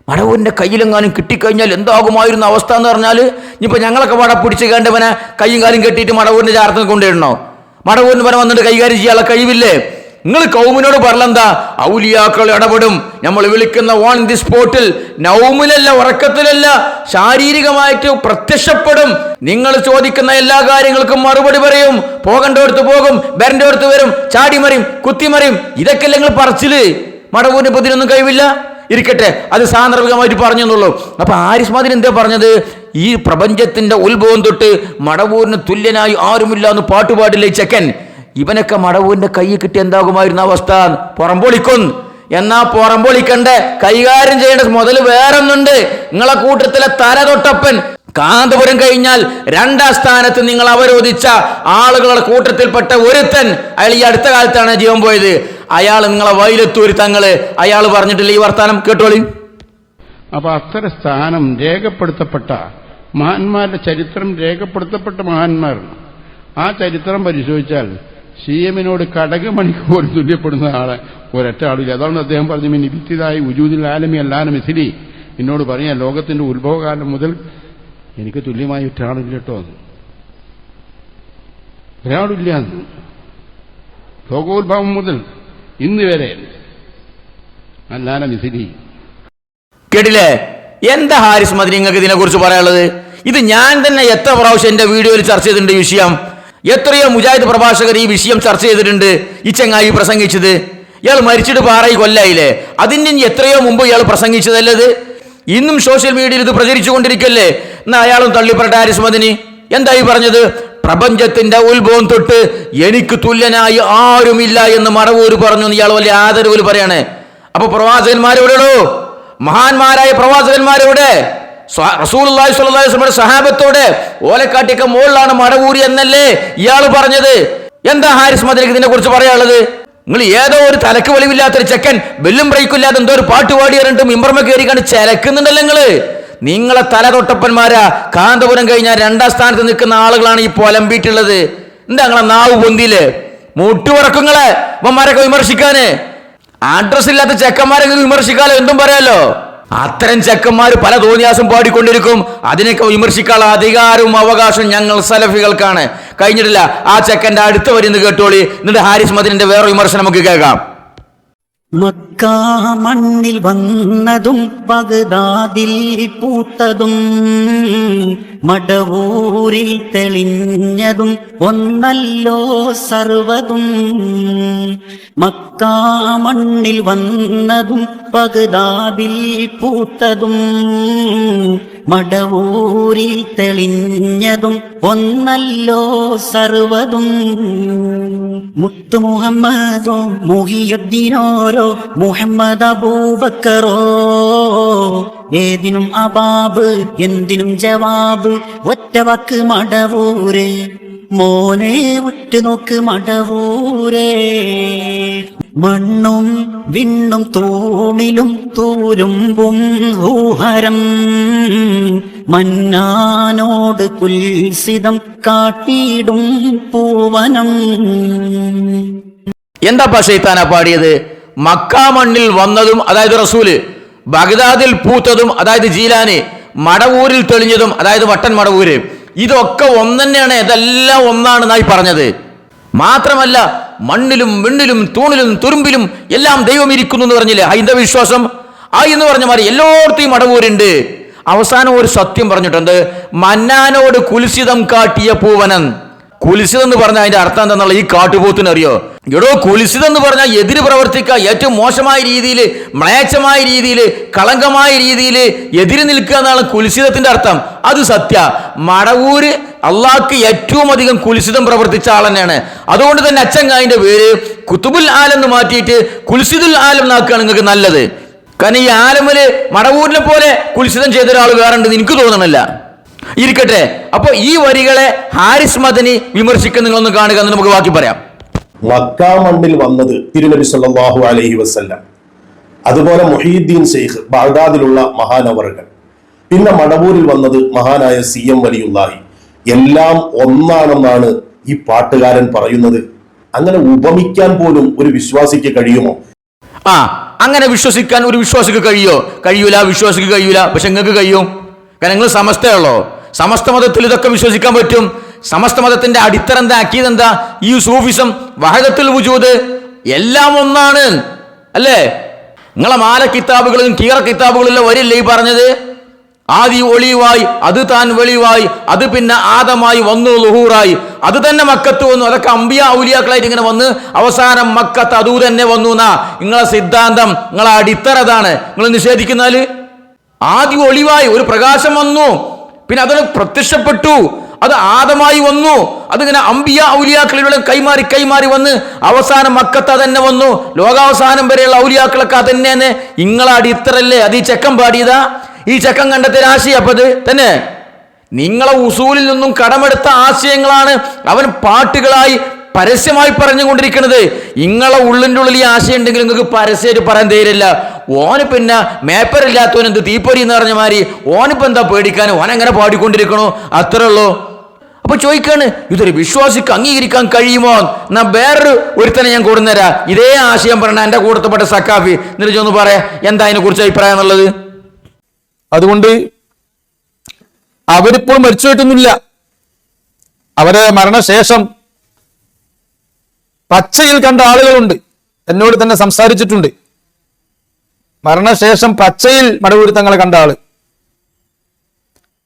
A: മടവൂരിന്റെ കയ്യിലെങ്ങാനും കിട്ടിക്കഴിഞ്ഞാൽ എന്താകുമായിരുന്ന അവസ്ഥ എന്ന് പറഞ്ഞാൽ, ഇനിയിപ്പോൾ ഞങ്ങളൊക്കെ വട പിടിച്ച് കണ്ടവനെ കയ്യും കാലും കെട്ടിയിട്ട് മടവൂരിന്റെ ചാർത്തിന് കൊണ്ടുവരണോ? മടവൂരിന് പരം വന്നിട്ട് കൈകാര്യം ചെയ്യാനുള്ള കഴിവില്ലേ? നിങ്ങൾ കൗമിനോട് പറഞ്ഞെന്താ? ഔലിയാക്കൾ ഇടപെടും, നമ്മൾ വിളിക്കുന്ന ഓൺ ദി സ്പോട്ടിൽ, നൗമിലല്ല, ഉറക്കത്തിലല്ല, ശാരീരികമായിട്ട് പ്രത്യക്ഷപ്പെടും. നിങ്ങൾ ചോദിക്കുന്ന എല്ലാ കാര്യങ്ങൾക്കും മറുപടി പറയും. പോകേണ്ടടുത്ത് പോകും, വരേണ്ടടുത്ത് വരും, ചാടിമറിയും, കുത്തിമറിയും. ഇതൊക്കെ നിങ്ങൾ പറച്ചില്. മടവൂരിന് ഇപ്പൊ ഇതിനൊന്നും കഴിവില്ല. ഇരിക്കട്ടെ, അത് സാന്ദർഭികമായിട്ട് പറഞ്ഞെന്നുള്ളൂ. അപ്പൊ ആരിസ്മാദിൻ എന്താ പറഞ്ഞത്? ഈ പ്രപഞ്ചത്തിന്റെ ഉത്ഭവം തൊട്ട് മടവൂരിന് തുല്യനായി ആരുമില്ല എന്ന് പാട്ടുപാടില്ലേ ചെക്കൻ. ഇവനൊക്കെ മടവൂരിന്റെ കൈ കിട്ടി എന്താകുമായിരുന്ന അവസ്ഥ? പുറംപൊളിക്കും. എന്നാ പുറംപൊളിക്കണ്ടേ, കൈകാര്യം ചെയ്യേണ്ട മുതൽ വേറൊന്നുണ്ട്. നിങ്ങളെ കൂട്ടത്തിലെ തല തൊട്ടപ്പൻ കാന്തപുരം കഴിഞ്ഞാൽ രണ്ടാം സ്ഥാനത്ത് നിങ്ങൾ അവരോധിച്ച ആളുകളുടെ കൂട്ടത്തിൽപ്പെട്ട ഒരുത്തൻ, അയാൾ ഈ അടുത്ത കാലത്താണ് ജീവൻ പോയത്. അയാൾ നിങ്ങളെ വൈലത്തൂര് തങ്ങള്, അയാൾ പറഞ്ഞിട്ടില്ല ഈ വർത്താനം. കേട്ടോളി.
F: അപ്പൊ അത്തരം സ്ഥാനം രേഖപ്പെടുത്തപ്പെട്ട മഹാന്മാരുടെ ചരിത്രം രേഖപ്പെടുത്തപ്പെട്ട മഹാന്മാർ, ആ ചരിത്രം പരിശോധിച്ചാൽ CM-നോട് കടകമണിക്ക് പോലും തുല്യപ്പെടുന്ന ആളെ ഒരൊറ്റ ആളില്ല. അതാണ് അദ്ദേഹം പറഞ്ഞു, മിൻ ഇബ്തിദാഇ വുജൂദിൽ ആലമി അല്ലാന മിസ്ലി. എന്നോട് പറയാൻ ലോകത്തിന്റെ ഉത്ഭവകാലം മുതൽ എനിക്ക് തുല്യമായി ഒരാളില്ല കേട്ടോ, ഒരാളില്ല. ലോകോത്ഭവം മുതൽ ഇന്ന് വരെ അല്ലാന മിസ്ലി.
A: കേട്ടില്ലേ? എന്താ ഹാരിസ് മദനി നിങ്ങൾക്ക് ഇതിനെ കുറിച്ച് പറയാനുള്ളത്? ഇത് ഞാൻ തന്നെ എത്ര പ്രാവശ്യം എന്റെ വീഡിയോയിൽ ചർച്ച ചെയ്തിട്ടുണ്ട് ഈ വിഷയം. എത്രയോ മുജാഹിദ് പ്രഭാഷകർ ഈ വിഷയം ചർച്ച ചെയ്തിട്ടുണ്ട്. ഈ ചങ്ങായി പ്രസംഗിച്ചത്, ഇയാൾ മരിച്ചിട്ട് 6 കൊല്ലായില്ലേ, അതിന് എത്രയോ മുമ്പ് ഇയാൾ പ്രസംഗിച്ചതല്ലത്. ഇന്നും സോഷ്യൽ മീഡിയയിൽ ഇത് പ്രചരിച്ചുകൊണ്ടിരിക്കല്ലേ. എന്നാ അയാളും തള്ളിപ്പറട്ടെ. ഹാരിസ് മദനി എന്തായി പറഞ്ഞത്? പ്രപഞ്ചത്തിന്റെ ഉത്ഭവം തൊട്ട് എനിക്ക് തുല്യനായി ആരുമില്ല എന്ന് മടവൂര് പറഞ്ഞു. ഇയാൾ വലിയ ആദരവിൽ പറയാണ്. അപ്പൊ പ്രവാചകന്മാരെവിടെയോ? മഹാന്മാരായ പ്രവാചകന്മാരെവിടെ? റസൂലുള്ളാഹി സ്വല്ലല്ലാഹു അലൈഹി വസല്ലം സഹാബത്തോടെ ഓലക്കാട്ടിയൊക്കെ മുകളിലാണ് മടവൂരി എന്നല്ലേ ഇയാൾ പറഞ്ഞത്? എന്താ ഹാരിസ് മദനിക്ക് ഇതിനെ കുറിച്ച് പറയാനുള്ളത്? നിങ്ങൾ ഏതോ ഒരു തലക്ക് വെളിവില്ലാത്തൊരു ചെക്കൻ ബെല്ലും ബ്രേക്കും ഇല്ലാതെ എന്തോ ഒരു പാട്ട് പാടി പറഞ്ഞിട്ട് മിമ്പർമ കയറി കണ്ട് ചലക്കുന്നുണ്ടല്ലോ. നിങ്ങളെ തല തൊട്ടപ്പന്മാരാ. കാന്തപുരം കഴിഞ്ഞാൽ 2ാം സ്ഥാനത്ത് നിൽക്കുന്ന ആളുകളാണ് ഈ പൊലമ്പിയിട്ടുള്ളത്. എന്താ നിങ്ങളെ നാവ് പൊന്തിയില്ലേ? മുട്ടുപറക്കുങ്ങളെ ഇവന്മാരൊക്കെ വിമർശിക്കാന്. അഡ്രസ് ഇല്ലാത്ത ചെക്കന്മാരൊക്കെ വിമർശിക്കാലോ, എന്തും പറയാലോ. അത്തരം ചെക്കന്മാർ പല തോന്നിയാസം പാടിക്കൊണ്ടിരിക്കും. അതിനൊക്കെ വിമർശിക്കാനുള്ള അധികാരവും അവകാശവും ഞങ്ങൾ സലഫികൾക്കാണ്. കഴിഞ്ഞിട്ടില്ല. ആ ചെക്കന്റെ അടുത്ത് വരുന്നത് കേട്ടോളി. എന്നിട്ട് ഹാരിസ് മദനിന്റെ വേറെ വിമർശനം നമുക്ക് കേൾക്കാം.
B: മക്ക മണ്ണിൽ വന്നതും ബഗ്ദാദിൽ പൂത്തതും മടവൂരിൽ തെളിഞ്ഞതും ഒന്നല്ലോ സർവതും. മക്ക മണ്ണിൽ വന്നതും ബഗ്ദാദിൽ പൂത്തതും മടവൂരിൽ തെളിഞ്ഞതും ഒന്നല്ലോ സർവതും. മുത്തു മുഹമ്മദോ മുഹിയുദ്ദീനോരോ മുഹമ്മദ് അബൂബക്കറോ ഏതിനും അബാബ് എന്തിനും ജവാബ് ഒറ്റ വാക്ക് മടവൂര്. മോനെ ഉറ്റുനോക്ക് മടവൂരേ. മണ്ണും വിണ്ണും തൂണിലും തൂരുമ്പും ഊഹരം മന്നാനോട് കുൽസിതം കാട്ടിയിടും പൂവനം.
A: എന്താ ഷെയ്ത്താനാ പാടിയത്? മക്കാ മണ്ണിൽ വന്നതും അതായത് റസൂല്, ബഗ്ദാദിൽ പൂത്തതും അതായത് ജീലാന്, മടവൂരിൽ തെളിഞ്ഞതും അതായത് വട്ടൻ മടവൂര്, ഇതൊക്കെ ഒന്നെന്നെയാണ്, ഇതെല്ലാം ഒന്നാണെന്നായി പറഞ്ഞത്. മാത്രമല്ല മണ്ണിലും വിണ്ണിലും തൂണിലും തുരുമ്പിലും എല്ലാം ദൈവം ഇരിക്കുന്നു എന്ന് പറഞ്ഞില്ലേ ഹൈന്ദവ വിശ്വാസം? എന്ന് പറഞ്ഞ മാതിരി എല്ലായിടത്തും മടവൂരുണ്ട്. അവസാനം ഒരു സത്യം പറഞ്ഞിട്ടുണ്ട്, മന്നാനോട് കുൽസിതം കാട്ടിയ പൂവനൻ. കുൽസിതം എന്ന് പറഞ്ഞാൽ അതിന്റെ അർത്ഥം എന്താണെന്നുള്ള ഈ കാട്ടുപോത്തിന് അറിയോ? എടോ, കുൽസിതം എന്ന് പറഞ്ഞാൽ എതിര് പ്രവർത്തിക്കുക, ഏറ്റവും മോശമായ രീതിയിൽ, മ്ലേച്ഛമായ രീതിയിൽ, കളങ്കമായ രീതിയിൽ എതിര് നിൽക്കുക എന്നാണ് കുൽസിതത്തിന്റെ അർത്ഥം. അത് സത്യ. മടവൂര് അള്ളാഹ്ക്ക് ഏറ്റവും അധികം കുൽസിതം പ്രവർത്തിച്ച ആൾ തന്നെയാണ്. അതുകൊണ്ട് തന്നെ അച്ചങ്കായിന്റെ പേര് കുത്തുബുൽ ആലം എന്ന് മാറ്റിയിട്ട് കുൽസിദുൽ ആലം എന്നാക്കുകയാണ് നിങ്ങൾക്ക് നല്ലത്. കാരണം ഈ ആലമില് മടവൂരിനെ പോലെ കുൽസിതം ചെയ്ത ഒരാൾ വേറെ ഉണ്ടെന്ന് എനിക്ക് തോന്നണില്ല. ഇരിക്കട്ടെ, അപ്പൊ ഈ വരികളെ ഹാരിസ് മദനി വിമർശിക്കുന്ന നിങ്ങളൊന്ന് കാണുക എന്ന് നമുക്ക് ബാക്കി പറയാം.
C: മക്കാ മണ്ണിൽ വന്നത് തിരുനബി സല്ലല്ലാഹു അലൈഹി വസല്ലം, അതുപോലെ മുഹീദ്ദീൻ ശൈഖ് ബഗ്ദാദിലുള്ള മഹാനവറുകൾ, പിന്നെ മടവൂരിൽ വന്നത് മഹാനായ CM വലിയുല്ലാഹി. എല്ലാം ഒന്നാണെന്നാണ് ഈ പാട്ടുകാരൻ പറയുന്നത്. അങ്ങനെ ഉപമിക്കാൻ പോലും ഒരു വിശ്വാസിക്ക് കഴിയുമോ?
A: അങ്ങനെ വിശ്വസിക്കാൻ ഒരു വിശ്വാസിക്ക് കഴിയൂല, വിശ്വാസിക്ക് കഴിയൂല. പക്ഷെ നിങ്ങൾക്ക് കഴിയും. കാരണം നിങ്ങൾ സമസ്തയുള്ളോ? സമസ്ത മതത്തിൽ ഇതൊക്കെ വിശ്വസിക്കാൻ പറ്റും. സമസ്ത മതത്തിന്റെ അടിത്തറ എന്താ, അക്കീദ് എന്താ? ഈ സൂഫിസം, വഹദത്തുൽ വുജൂദ്, എല്ലാം ഒന്നാണ് അല്ലേ? നിങ്ങളെ മാല കിതാബുകളും കീറ കിതാബുകളിലും വരില്ലേ ഈ പറഞ്ഞത്? ആദി ഒളിവായി, അത് താൻ വെളിവായി, അത് പിന്നെ ആദമായി വന്നു ലുഹൂറായി, അത് തന്നെ മക്കത്ത് വന്നു. അതൊക്കെ അമ്പിയ ഔലിയാക്കളായിട്ട് ഇങ്ങനെ വന്ന് അവസാനം മക്കത്ത് അതൂ തന്നെ വന്നു എന്നാ നിങ്ങളെ സിദ്ധാന്തം, നിങ്ങളെ അടിത്തറ അതാണ്. നിങ്ങൾ നിഷേധിക്കുന്നാല് ആദ്യം ഒളിവായി ഒരു പ്രകാശം വന്നു, പിന്നെ അത് പ്രത്യക്ഷപ്പെട്ടു, അത് ആദമായി വന്നു, അതിങ്ങനെ അമ്പിയ ഔലിയാക്കളിലൂടെ കൈമാറി വന്ന് അവസാനം മക്കത്ത് തന്നെ വന്നു. ലോകാവസാനം വരെയുള്ള ഔലിയാക്കളൊക്കെ അതന്നെ നിങ്ങളെ അടിത്തറല്ലേ? അത് ഈ ചെക്കൻ പാടിയതാ? ഈ ചെക്കൻ കണ്ടെത്തിയ ആശയം അപ്പത് തന്നെ നിങ്ങളെ ഉസൂലിൽ നിന്നും കടമെടുത്ത ആശയങ്ങളാണ് അവൻ പാട്ടുകളായി പരസ്യമായി പറഞ്ഞുകൊണ്ടിരിക്കുന്നത്. നിങ്ങളെ ഉള്ളിൻ്റെ ഉള്ളിൽ ഈ ആശയം ഉണ്ടെങ്കിൽ നിങ്ങൾക്ക് പരസ്യമായിട്ട് പറയാൻ തേരില്ല. ഓന് പിന്നെ മേപ്പറില്ലാത്തവൻ എന്ത് തീപ്പൊരി എന്ന് പറഞ്ഞ മാതിരി ഓനിപ്പോൾ എന്താ പേടിക്കാൻ? ഓനെങ്ങനെ പാടിക്കൊണ്ടിരിക്കണോ? അത്രേ ഉള്ളൂ. അപ്പൊ ചോദിക്കാണ്, ഇതൊരു വിശ്വാസിക്ക് അംഗീകരിക്കാൻ കഴിയുമോ? എന്നാ വേറൊരു ഒരുത്തനെ ഞാൻ കൊടുന്നേരാ, ഇതേ ആശയം പറഞ്ഞ എന്റെ കൂട്ടത്തിൽപ്പെട്ട സക്കാഫി, എന്നിട്ട് ഒന്ന് പറയാ എന്താ അതിനെ കുറിച്ച് അഭിപ്രായം എന്നുള്ളത്.
D: അതുകൊണ്ട് അവരിപ്പോൾ മരിച്ചുപോയിട്ടൊന്നുമില്ല. അവരെ മരണശേഷം പച്ചയിൽ കണ്ട ആളുകളുണ്ട്, എന്നോട് തന്നെ സംസാരിച്ചിട്ടുണ്ട്. മരണശേഷം പച്ചയിൽ മടവൂർ തങ്ങളെ കണ്ട ആള്.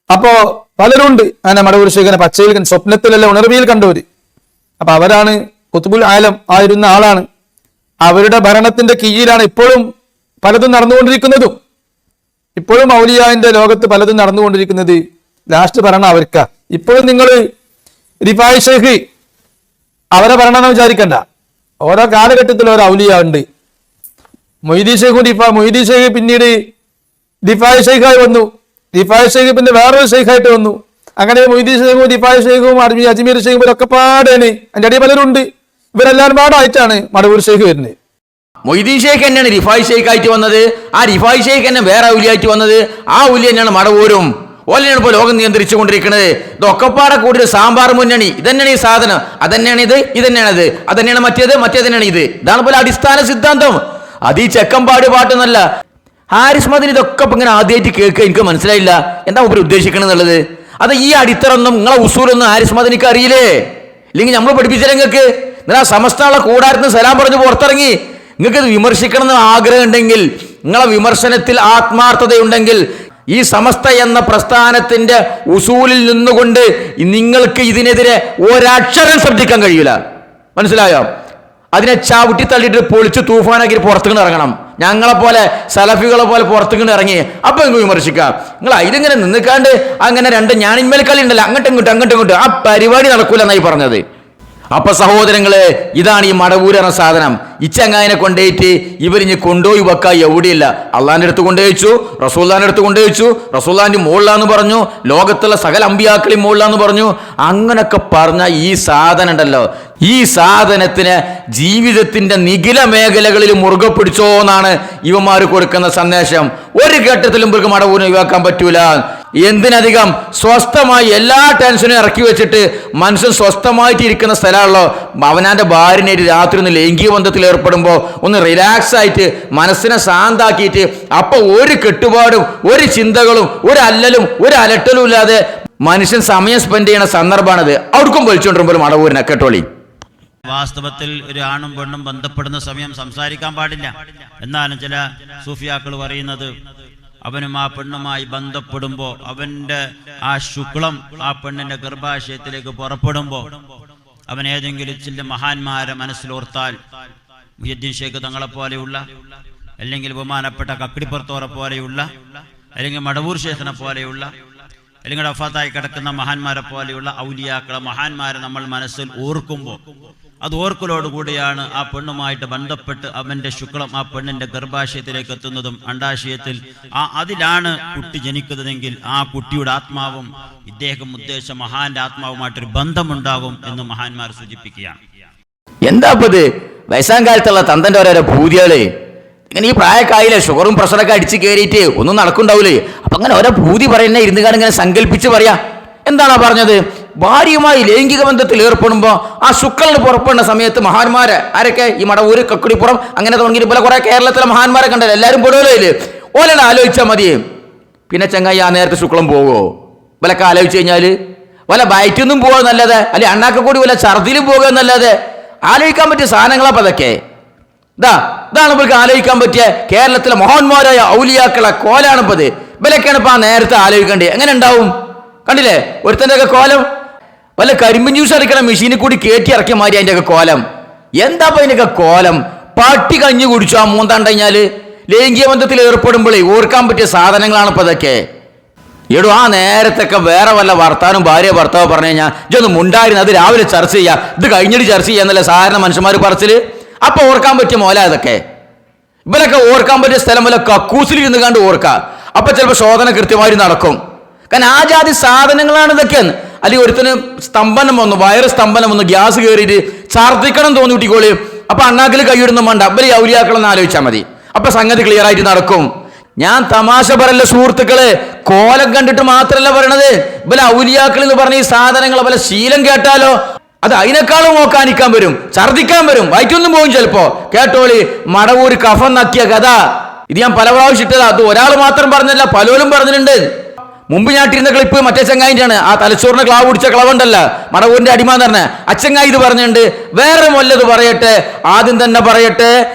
D: അപ്പോ പലരുണ്ട് അങ്ങനെ മടവൂർ ശേഖരനെ പച്ചയിൽ സ്വപ്നത്തിലല്ല ഉണർവിയിൽ കണ്ടവര്. അപ്പൊ അവരാണ് കുത്തുബുൽ ആലം ആയിരുന്ന ആളാണ്. അവരുടെ ഭരണത്തിന്റെ കീഴിലാണ് ഇപ്പോഴും പലതും നടന്നുകൊണ്ടിരിക്കുന്നതും. ഇപ്പോഴും ഔലിയാന്റെ ലോകത്ത് പലതും നടന്നുകൊണ്ടിരിക്കുന്നത്. ലാസ്റ്റ് ഭരണം അവർക്കാ. ഇപ്പോഴും നിങ്ങൾ റിഫായി ഷെയ്ഖ് അവരെ ഭരണം വിചാരിക്കണ്ട. ഓരോ കാലഘട്ടത്തിൽ ഓരോ ഔലിയ ഉണ്ട്. മൊയ്തീൻ ഷെയ്ഖ് പിന്നീട് റിഫായി ഷെയ്ഖായി വന്നു. റിഫായി ഷെയ്ഖ് പിന്നെ വേറൊരു ഷെയ്ഖായിട്ട് വന്നു. അങ്ങനെ മൊയ്തീൻ ഷെയ്ഖും റിഫായി ഷെയ്ഖും അജ്മീർ ഷെയ്ഖും ഇവരൊക്കെ പാടാണ്. അതിന്റെ അടിയിൽ പലരുണ്ട്. ഇവരെല്ലാവരും പാടായിട്ടാണ് മടവൂർ ഷെയ്ഖ് വരുന്നത്.
A: മൊയ്തീൻ ഷെയ്ഖ് തന്നെയാണ് റിഫായി ഷെയ്ഖ് ആയിട്ട് വന്നത്. ആ റിഫായി ഷെയ്ഖ് തന്നെ വേറെ ഔലിയായിട്ട് വന്നത്. ആ ഔലി തന്നെയാണ് മടവൂരും. ഓലെയാണ് ഇപ്പോൾ ലോകം നിയന്ത്രിച്ചു കൊണ്ടിരിക്കുന്നത്. ഇതൊക്കെപ്പാടെ കൂടി ഒരു സാമ്പാർ മുന്നണി. ഇതന്നെയാണ് ഈ സാധനം, അതന്നെയാണ് ഇതന്നെയാണ് അതന്നെയാണ് മറ്റേതന്നെയാണ് ഇത്. ഇതാണ് പോലെ അടിസ്ഥാന സിദ്ധാന്തം. അത് ഈ ചെക്കമ്പാട് പാട്ടൊന്നല്ല. ഹാരിസ് മദനി ഇതൊക്കെ ഇപ്പൊ ഇങ്ങനെ ആദ്യമായിട്ട് കേൾക്കുക. എനിക്ക് മനസ്സിലായില്ല എന്താ ഉപരി ഉദ്ദേശിക്കണമെന്നുള്ളത്. അത് ഈ അടിത്തറൊന്നും നിങ്ങളെ ഉസൂലൊന്നും ഹാരിസ് മദനിക്ക് അറിയില്ലേ? ഇല്ലെങ്കിൽ നമ്മൾ പഠിപ്പിച്ചാൽ നിങ്ങൾക്ക് നിങ്ങൾ ആ സമസ്തയുള്ള കൂടാരത്തിന് സലാം പറഞ്ഞ് പുറത്തിറങ്ങി. നിങ്ങൾക്ക് ഇത് വിമർശിക്കണം എന്ന് ആഗ്രഹം ഉണ്ടെങ്കിൽ, നിങ്ങളെ വിമർശനത്തിൽ ആത്മാർത്ഥതയുണ്ടെങ്കിൽ, ഈ സമസ്ത എന്ന പ്രസ്ഥാനത്തിന്റെ ഉസൂലിൽ നിന്നുകൊണ്ട് നിങ്ങൾക്ക് ഇതിനെതിരെ ഒരക്ഷരം ശ്രദ്ധിക്കാൻ കഴിയില്ല. മനസ്സിലായോ? അതിനെ ചവിട്ടി തള്ളിയിട്ട് പൊളിച്ച് തൂഫാനാക്കി പുറത്തുകൊണ്ട് ഇറങ്ങണം. ഞങ്ങളെപ്പോലെ സലഫികളെ പോലെ പുറത്തുകൊണ്ട് ഇറങ്ങി അപ്പൊ നിങ്ങൾക്ക് വിമർശിക്കാം. നിങ്ങൾ അതിലിങ്ങനെ നിന്നിക്കാണ്ട് അങ്ങനെ രണ്ട് ഞാനിന്മേൽ കളി ഉണ്ടല്ലോ, അങ്ങോട്ടും ഇങ്ങോട്ടും ആ പരിപാടി നടക്കൂല എന്നായി പറഞ്ഞത്. അപ്പൊ സഹോദരങ്ങളെ, ഇതാണ് ഈ മടവൂര് എന്ന സാധനം. ഇച്ചങ്ങായനെ കൊണ്ടുപോയിട്ട് ഇവരിഞ്ഞ് കൊണ്ടുപോയി വെക്കാൻ എവിടെയില്ല. അള്ളാന്റെ അടുത്ത് കൊണ്ടുവച്ചു, റസൂല്ലാന്റെ അടുത്ത് കൊണ്ടുവച്ചു, റസൂല്ലാന്റെ മുകളിലാന്ന് പറഞ്ഞു, ലോകത്തുള്ള സകല അമ്പിയാക്കളി മുകളിലാന്ന് പറഞ്ഞു. അങ്ങനൊക്കെ പറഞ്ഞ ഈ സാധനം ഉണ്ടല്ലോ, ഈ സാധനത്തിന് ജീവിതത്തിന്റെ നിഖില മേഖലകളിൽ മുറുകെ പിടിച്ചോ എന്നാണ് ഇവന്മാർ കൊടുക്കുന്ന സന്ദേശം. ഒരു ഘട്ടത്തിലും ഇവർക്ക് മടവൂരിനെ ഒഴിവാക്കാൻ പറ്റൂല. എന്തിനധികം സ്വസ്ഥമായി എല്ലാ ടെൻഷനും ഇറക്കി വെച്ചിട്ട് മനുഷ്യൻ സ്വസ്ഥമായിട്ട് ഇരിക്കുന്ന സ്ഥലമാണല്ലോ. അവനാന്റെ ഭാര്യനായിട്ട് രാത്രി ഒന്ന് ലൈംഗിക ബന്ധത്തിൽ ഏർപ്പെടുമ്പോൾ ഒന്ന് റിലാക്സ് ആയിട്ട് മനസ്സിനെ ശാന്താക്കിയിട്ട് അപ്പൊ ഒരു കെട്ടുപാടും ഒരു ചിന്തകളും ഒരു അല്ലലും ഒരു അലട്ടലും ഇല്ലാതെ മനുഷ്യൻ സമയം സ്പെൻഡ് ചെയ്യണ സന്ദർഭമാണിത്. അവർക്കും വലിച്ചുകൊണ്ടിരുമ്പോൾ മടവൂരിനെ കേട്ടോളി.
G: വാസ്തവത്തിൽ ഒരു ആണും പെണ്ണും ബന്ധപ്പെടുന്ന സമയം സംസാരിക്കാൻ പാടില്ല. എന്നാലും ചില സൂഫിയാക്കൾ പറയുന്നത് അവനും ആ പെണ്ണുമായി ബന്ധപ്പെടുമ്പോൾ അവൻ്റെ ആ ശുക്ലം ആ പെണ്ണിൻ്റെ ഗർഭാശയത്തിലേക്ക് പുറപ്പെടുമ്പോൾ അവൻ ഏതെങ്കിലും ചില മഹാന്മാരെ മനസ്സിലോർത്താൽ, മുഹ്യിദ്ദീൻ ഷേഖ് തങ്ങളെ പോലെയുള്ള, അല്ലെങ്കിൽ ബഹുമാനപ്പെട്ട കക്കിടിപ്പുറത്തോറെ പോലെയുള്ള, അല്ലെങ്കിൽ മടവൂർ ഷേഖിനെ പോലെയുള്ള, അല്ലെങ്കിൽ വഫാത്തായി കിടക്കുന്ന മഹാന്മാരെ പോലെയുള്ള ഔലിയാക്കളെ മഹാന്മാരെ നമ്മൾ മനസ്സിൽ ഓർക്കുമ്പോൾ അത് ഓർക്കലോടുകൂടിയാണ് ആ പെണ്ണുമായിട്ട് ബന്ധപ്പെട്ട് അവൻ്റെ ശുക്ലം ആ പെണ്ണിൻ്റെ ഗർഭാശയത്തിലേക്ക് എത്തുന്നതും അണ്ടാശയത്തിൽ അതിലാണ് കുട്ടി ജനിക്കുന്നതെങ്കിൽ ആ കുട്ടിയുടെ ആത്മാവും ഇദ്ദേഹം ഉദ്ദേശിച്ച മഹാന്റെ ആത്മാവുമായിട്ടൊരു ബന്ധമുണ്ടാകും എന്ന് മഹാന്മാർ സൂചിപ്പിക്കുകയാണ്.
A: എന്താ ഇത് വയസ്സാം കാലത്തുള്ള തന്തന്റെ ഓരോരോ ഭൂതികള് ഇങ്ങനെ ഈ പ്രായക്കായില്ലേ, ഷുഗറും പ്രഷറൊക്കെ അടിച്ച് കയറിയിട്ട് ഒന്നും നടക്കുണ്ടാവൂലേ. അപ്പൊ അങ്ങനെ ഓരോ ഭൂതി പറയുന്ന ഇരുന്നുകാട് ഇങ്ങനെ സങ്കല്പിച്ച് പറയാ. എന്താണോ പറഞ്ഞത്? ഭാര്യയുമായി ലൈംഗിക ബന്ധത്തിൽ ഏർപ്പെടുമ്പോൾ ആ ശുക്ലിന് പുറപ്പെടുന്ന സമയത്ത് മഹാന്മാരെ ആരൊക്കെ, ഈ മടവൂര് കക്കുടിപ്പുറം അങ്ങനെ തുടങ്ങിയിട്ട് പോലെ കുറെ കേരളത്തിലെ മഹാന്മാരെ കണ്ടല്ലോ, എല്ലാവരും പെടുവല്ലോ. ഓലാണ് ആലോചിച്ചാൽ മതി. പിന്നെ ചങ്ങായി ആ നേരത്തെ ശുക്ലം പോവോ? വലൊക്കെ ആലോചിച്ച് കഴിഞ്ഞാല് വല്ല ബയറ്റൊന്നും പോവാ നല്ലത്, അല്ലെ അണ്ണാക്ക കൂടി വല്ല ഛർദിലും പോകുക എന്നല്ലാതെ ആലോചിക്കാൻ പറ്റിയ സാധനങ്ങളാ അതൊക്കെ. ഇതാണ് ഇവർക്ക് ആലോചിക്കാൻ പറ്റിയ കേരളത്തിലെ മഹാന്മാരായ ഔലിയാക്കളെ കോലാണ് ഇപ്പത്. ഇവലൊക്കെയാണ് ഇപ്പൊ ആ നേരത്തെ ആലോചിക്കേണ്ടത്. എങ്ങനെ ഉണ്ടാവും? കണ്ടില്ലേ ഒരുത്തൻ്റെ ഒക്കെ കോലം? വല്ല കരിമ്പിൻ ജ്യൂസ് അടിക്കണ മെഷീനിൽ കൂടി കയറ്റി ഇറക്കിയ മാതിരി അതിൻ്റെ ഒക്കെ കോലം. എന്താ ഇപ്പൊ അതിൻ്റെയൊക്കെ കോലം? പട്ടി കഞ്ഞി കുടിച്ചു ആ മൂന്നാണ്ട് കഴിഞ്ഞാല് ലൈംഗിക ബന്ധത്തിൽ ഏർപ്പെടുമ്പോഴേ ഓർക്കാൻ പറ്റിയ സാധനങ്ങളാണ് ഇപ്പൊ അതൊക്കെ. എടോ ആ നേരത്തൊക്കെ വേറെ വല്ല വർത്താനം ഭാര്യ ഭർത്താവ് പറഞ്ഞു കഴിഞ്ഞാൽ ഇതൊന്നും മുണ്ടായിരുന്നു, അത് രാവിലെ ചർച്ച ചെയ്യാം, ഇത് കഴിഞ്ഞിട്ട് ചർച്ച ചെയ്യാന്നല്ല സാധാരണ മനുഷ്യന്മാർ പറച്ചില്. അപ്പൊ ഓർക്കാൻ പറ്റിയ മോല ഇതൊക്കെ. ഇവരൊക്കെ ഓർക്കാൻ പറ്റിയ സ്ഥലം വല്ല കക്കൂസിൽ ഇരുന്ന് കണ്ട് ഓർക്കാം. അപ്പൊ ചിലപ്പോൾ ശോധന കൃത്യമായി നടക്കും. കാരണം ആ ജാതി സാധനങ്ങളാണ് ഇതൊക്കെയാണ്. അല്ലെങ്കിൽ ഒരുത്തിന് സ്തംഭനം വന്നു, വയറ് സ്തംഭനം വന്നു, ഗ്യാസ് കയറിയിട്ട് ഛർദ്ദിക്കണം തോന്നി കുട്ടിക്കോളി. അപ്പൊ അണ്ണാക്കിൽ കൈയിടുന്ന വേണ്ട, ഇവര് ഔലിയാക്കളെന്ന് ആലോചിച്ചാൽ മതി. അപ്പൊ സംഗതി ക്ലിയർ ആയിട്ട് നടക്കും. ഞാൻ തമാശ പറയല്ല സുഹൃത്തുക്കളെ, കോലം കണ്ടിട്ട് മാത്രല്ല പറയണത്. ഇവലെ ഔലിയാക്കൾ എന്ന് പറഞ്ഞ ഈ സാധനങ്ങൾ വല്ല ശീലം കേട്ടാലോ അത് അതിനേക്കാളും ഓക്കാനിക്കാൻ വരും, ഛർദിക്കാൻ വരും, വയറ്റൊന്നും പോകും ചിലപ്പോ. കേട്ടോളി, മടവൂര് കഫം നക്കിയ കഥ. ഇത് ഞാൻ പല പ്രാവശ്യം ഇട്ടതാ. അത് ഒരാൾ മാത്രം പറഞ്ഞല്ല, പലരും പറഞ്ഞിട്ടുണ്ട്. മുമ്പ് ഞാട്ടിരുന്ന ക്ലിപ്പ് മറ്റേ ചങ്ങായിട്ടാണ്. ആ തലച്ചോറിന് ക്ലാവ് പിടിച്ച ക്ലവുണ്ടല്ല, മടവൂരിന്റെ അടിമ എന്ന് പറഞ്ഞ അച്ചങ്ങായി ഇത് പറഞ്ഞിട്ടുണ്ട്. വേറെ മൊല്ലത് പറയട്ടെ, ആദ്യം തന്നെ പറയട്ടെ,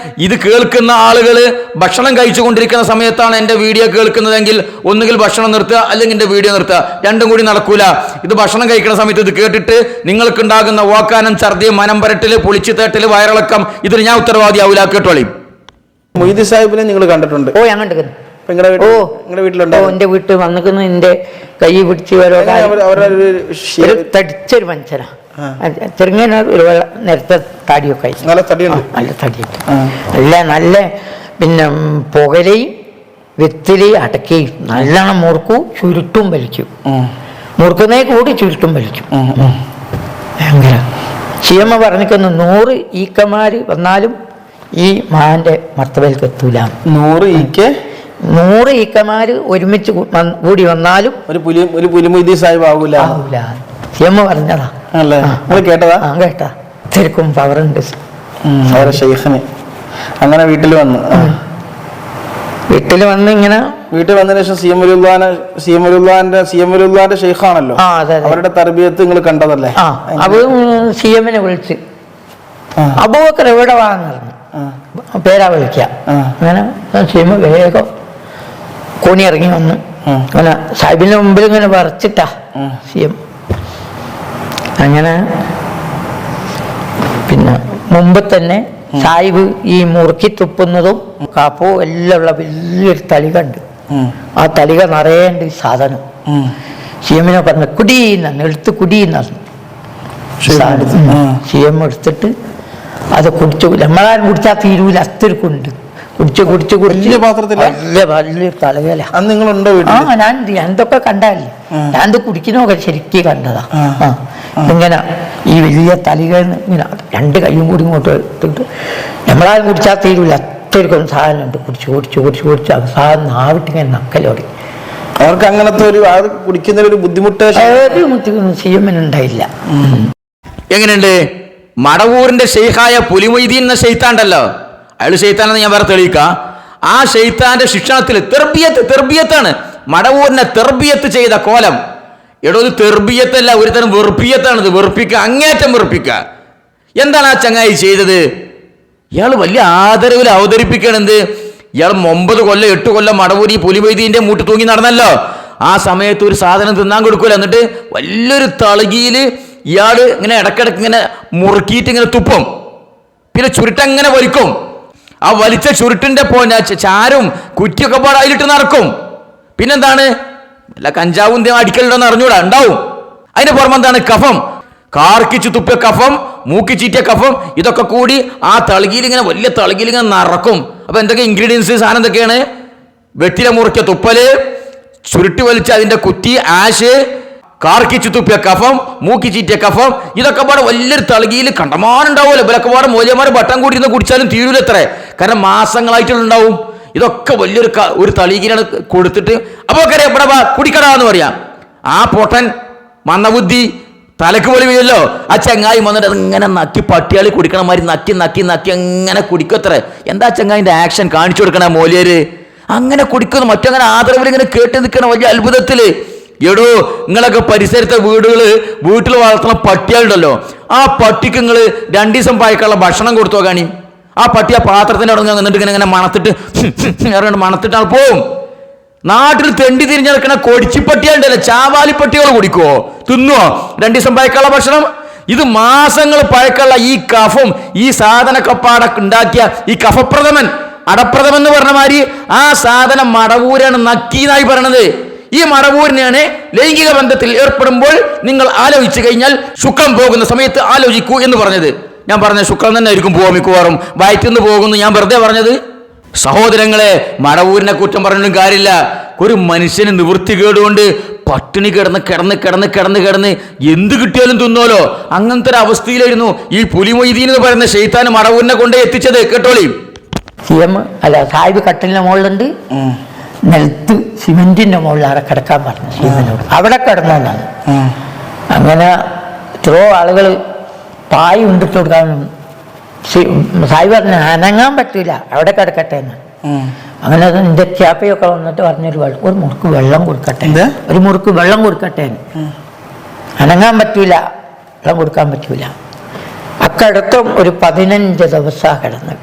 A: ഇത് കേൾക്കുന്ന ആളുകള് ഭക്ഷണം കഴിച്ചുകൊണ്ടിരിക്കുന്ന സമയത്താണ് എന്റെ വീഡിയോ കേൾക്കുന്നതെങ്കിൽ ഒന്നുകിൽ ഭക്ഷണം നിർത്തുക, അല്ലെങ്കിൽ എന്റെ വീഡിയോ നിർത്തുക. രണ്ടും കൂടി നടക്കൂല. ഇത് ഭക്ഷണം കഴിക്കുന്ന സമയത്ത് ഇത് കേട്ടിട്ട് നിങ്ങൾക്കുണ്ടാകുന്ന ഓക്കാനം, ഛർദി, മനം പരട്ടല്, പൊളിച്ചുതേട്ടല്, വയറിളക്കം, ഇതിന് ഞാൻ ഉത്തരവാദിയാവൂല. കേട്ടോളി.
D: മൊയ്തി സാഹിബിനെ നിങ്ങൾ കണ്ടിട്ടുണ്ട്?
H: ഓ ഞാൻ കണ്ടിരുന്നു.
D: നിങ്ങളുടെ വീട്ടിലുണ്ടോ?
H: എന്റെ വീട്ടിൽ വന്നിക്കുന്ന എന്റെ കൈ പിടിച്ച് തടിച്ചൊരു മനുഷ്യനാ. ചെറുങ്ങനെ ഒരു നേരത്തെ താടിയൊക്കെ ആയി, നല്ല തടിയൊക്കെ, നല്ല പിന്നെ പുകലയും വെത്തിലയും അടക്കയും നല്ലോണം മുറുക്കും, ചുരുട്ടും വലിക്കും. മുറുക്കുന്നേ കൂടി ചുരുട്ടും വലിക്കും. ഭയങ്കര ചീയമ്മ പറഞ്ഞിരിക്കുന്നു 100 ഈക്കമാര് വന്നാലും ഈ മഹാന്റെ മർത്തബയിലേക്ക് എത്തൂല. 100 ഈക്കമാര് ഒരുമിച്ച് കൂടി വന്നാലും ഒരു പുലിമൊയ്തി സാഹിബ് ആവൂല. ചീയമ്മ പറഞ്ഞതാ, കേട്ടതാ? കേട്ടാ. ശരിക്കും പവറുണ്ട്.
D: അങ്ങനെ വീട്ടിൽ വന്ന് ഇങ്ങനെ വീട്ടിൽ വന്നതിന് ശേഷം സിയമുലുള്ളാന്റെ ഷെയ്ഖാണല്ലോ, അവരുടെ തർബിയത്ത് നിങ്ങൾ കണ്ടതല്ലേ?
H: അത് സിയമ്മിനെ വിളിച്ച് അബൂബക്കർ എവിടെ വാങ്ങുന്നു പേരാ വിളിക്കാം. അങ്ങനെ സിയമ്മ വേഗം കോണി ഇറങ്ങി വന്ന് അങ്ങനെ സാഹിബിന്റെ മുമ്പിൽ ഇങ്ങനെ വരച്ചിട്ടാ സിയം. അങ്ങനെ പിന്നെ മുമ്പ് തന്നെ സാഹിബ് ഈ മുറുക്കി തുപ്പുന്നതും കാപ്പോ എല്ലാം ഉള്ള വലിയൊരു തളിക ഉണ്ട്. ആ തളിക നിറയേണ്ട സാധനം സിയമ്മിനെ പറഞ്ഞു കുടിയെന്നു, എടുത്ത് കുടിയെന്നു. CM എടുത്തിട്ട് അത് കുടിച്ചു. നമ്മളാരും കുടിച്ചാൽ തീരൂല, അത്രക്കുണ്ട്. കുടിച്ച്
D: വലിയ പാത്രത്തില
H: വലിയ തലവേല.
D: അന്ന് നിങ്ങളുണ്ടോ വീട്ടിൽ?
H: ഞാൻ എന്തൊക്കെ കണ്ടല്ലേ, ഞാൻ കുടിക്കുന്നൊക്കെ ശരിക്കും കണ്ടതാ. ഇങ്ങനെ ഈ വലിയ തലികന്ന് ഇങ്ങനെ 2 കൈയും കൂടി ഇങ്ങോട്ട് എടുത്തിട്ട് നമ്മളാരും കുടിച്ചാൽ തീരൂല, അത്രക്കും സാധനമുണ്ട്. കുടിച്ച് അവസാനം നാവിട്ടിങ്ങനെ നക്കലോടി.
D: അവർക്ക് അങ്ങനത്തെ ഒരു കുടിക്കുന്ന ഒരു ബുദ്ധിമുട്ട്
H: CM ഉണ്ടായില്ല.
A: എങ്ങനെയുണ്ട്? മടവൂരിന്റെ ഷെയ്ഖായ പുലിമൊയ്തീൻ എന്ന ഷെയ്ത്താണ്ടല്ലോ, അയാൾ ഷെയ്ത്താനെന്ന് ഞാൻ വേറെ തെളിയിക്കാം. ആ ഷെയ്ത്താന്റെ ശിക്ഷണത്തിൽ തെർബിയത്താണ് മടവൂരിനെ തെർബിയത്ത് ചെയ്ത കോലം. എടോ, ഇത് തെർബിയത്തല്ല, ഒരു തരം വെറുപ്പിയത്താണിത്. വെറുപ്പിക്കുക, അങ്ങേറ്റം വെറുപ്പിക്കുക. എന്താണ് ആ ചങ്ങായി ചെയ്തത്? ഇയാൾ വലിയ ആദരവിൽ അവതരിപ്പിക്കണെന്ത്? ഇയാൾ 9 കൊല്ലം 8 കൊല്ലം മടവൂർ ഈ പുലിമൊയ്തീന്റെ മൂട്ട് തൂങ്ങി നടന്നല്ലോ. ആ സമയത്ത് ഒരു സാധനം തിന്നാൻ കൊടുക്കൂല. എന്നിട്ട് വലിയൊരു തളകിയിൽ ഇയാൾ ഇങ്ങനെ ഇടക്കിടക്ക് ഇങ്ങനെ മുറുക്കിയിട്ട് ഇങ്ങനെ തുപ്പും. പിന്നെ ചുരുട്ടങ്ങനെ വലിക്കും. ആ വലിച്ച ചുരുട്ടിന്റെ ചാരും കുറ്റിയൊക്കെ പാടെ അതിലിട്ട് നടക്കും. പിന്നെന്താണ്, വല്ല കഞ്ചാവും അടിക്കലുണ്ടോന്ന് അറിഞ്ഞൂടാ, ഉണ്ടാവും. അതിന്റെ പുറമെ എന്താണ്? കഫം, കാർക്കിച്ച് തുപ്പിയ കഫം, മൂക്കി ചീറ്റിയ കഫം, ഇതൊക്കെ കൂടി ആ തളകിയിൽ ഇങ്ങനെ വലിയ തളകിയിൽ ഇങ്ങനെ നടക്കും. അപ്പൊ എന്തൊക്കെ ഇൻഗ്രീഡിയൻസ്, സാധനം എന്തൊക്കെയാണ്? വെറ്റില മുറിക്കിയ തുപ്പല്, ചുരുട്ടി വലിച്ച അതിന്റെ കുറ്റി, ആഷ്, കാർക്കിച്ചു തുപ്പിയ കഫം, മൂക്കി ചീറ്റിയ കഫം, ഇതൊക്കെ പാടെ വലിയൊരു തളകിയിൽ കണ്ടമാനുണ്ടാവുമല്ലോ. ഇവരൊക്കെ പാടെ മൂല്യന്മാർ ബട്ടം കൂടി ഇരുന്ന് കുടിച്ചാലും തീരൂലത്രേ, കാരണം മാസങ്ങളായിട്ടുണ്ടാവും. ഇതൊക്കെ ഒരു തളീകിലാണ് കൊടുത്തിട്ട് അപ്പോൾ ഇവിടെ കുടിക്കടാ എന്ന് പറയാം. ആ പൊട്ടൻ മന്ദബുദ്ധി തലക്ക് പൊളി വീഴല്ലോ. ആ ചങ്ങായി വന്നിട്ട് അതിങ്ങനെ നക്കി പട്ടിയാളി കുടിക്കണ മാതിരി നക്കി അങ്ങനെ കുടിക്കത്രേ. എന്താ ചങ്ങായിന്റെ ആക്ഷൻ കാണിച്ചു കൊടുക്കണ മോലിയര്? അങ്ങനെ കുടിക്കുന്നു. മറ്റങ്ങനെ ആദരവിൽ ഇങ്ങനെ കേട്ട് നിൽക്കണം വലിയ അത്ഭുതത്തില്. എടോ, നിങ്ങളൊക്കെ പരിസരത്തെ വീട്ടിൽ വളർത്തുന്ന പട്ടികളുണ്ടല്ലോ, ആ പട്ടിക്ക് നിങ്ങൾ 2 ദിവസം പായ്ക്കുള്ള ഭക്ഷണം കൊടുത്തോ കാണി. ആ പട്ടി ആ പാത്രത്തിന്റെ അവിടെ നിന്നിട്ട് ഇങ്ങനെ മണത്തിട്ടാണ് പോവും. നാട്ടിൽ തെണ്ടി തിരിഞ്ഞ് നടക്കുന്ന കൊടിച്ചിപ്പട്ടികളുണ്ടല്ലോ, ചാവാലിപ്പട്ടികൾ കുടിക്കുവോ, തിന്നുവോ 2 ദിവസം പഴക്കമുള്ള ഭക്ഷണം? ഇത് മാസങ്ങൾ പഴക്കമുള്ള ഈ കഫം, ഈ സാധനക്കപ്പാട ഉണ്ടാക്കിയ ഈ കഫപ്രഥമൻ, അടപ്രഥമൻ എന്ന് പറഞ്ഞ മാതിരി ആ സാധനം മടവൂരാണ് നക്കീന്നായി പറയണത്. ഈ മടവൂരിനെയാണ് ലൈംഗിക ബന്ധത്തിൽ ഏർപ്പെടുമ്പോൾ നിങ്ങൾ ആലോചിച്ചു കഴിഞ്ഞാൽ ശുക്രം പോകുന്ന സമയത്ത് ആലോചിക്കൂ എന്ന് പറഞ്ഞത്. ഞാൻ പറഞ്ഞ ശുക്രം തന്നെ ആയിരിക്കും പോവാൻ മിക്കവാറും, വയറ്റിന്ന് പോകുന്നു ഞാൻ വെറുതെ പറഞ്ഞത്. സഹോദരങ്ങളെ, മടവൂരിനെ കുറ്റം പറഞ്ഞിട്ടും കാര്യമില്ല. ഒരു മനുഷ്യന് നിവൃത്തി കേടുകൊണ്ട് പട്ടിണി കിടന്ന് എന്ത് കിട്ടിയാലും തിന്നോലോ, അങ്ങനത്തെ ഒരു അവസ്ഥയിലായിരുന്നു ഈ പുലിമൊയ്തീൻ എന്ന് പറയുന്ന ഷെയ്ത്താൻ മടവൂരിനെ കൊണ്ട് എത്തിച്ചത്. കേട്ടോളി.
H: സാഹിബ് കട്ടിലിന്റെ മുകളിലുണ്ട്, നിലത്ത് സിമെന്റിന്റെ മുകളിൽ അവിടെ കിടക്കാൻ പറഞ്ഞു ശിവനോട്. അവിടെ കിടന്നാണ്. അങ്ങനെ എത്രയോ ആളുകൾ പായ് ഉണ്ടിട്ട് കൊടുക്കാൻ സായി പറഞ്ഞു അനങ്ങാൻ പറ്റൂല, അവിടെ കിടക്കട്ടെ എന്ന്. അങ്ങനെ എന്റെ ചാപ്പയൊക്കെ വന്നിട്ട് പറഞ്ഞൊരു ഒരു മുറുക്ക് വെള്ളം കൊടുക്കട്ടെ അനങ്ങാൻ പറ്റൂല, വെള്ളം കൊടുക്കാൻ പറ്റൂല. അക്കടത്തും ഒരു 15 ദിവസം കിടന്ന്.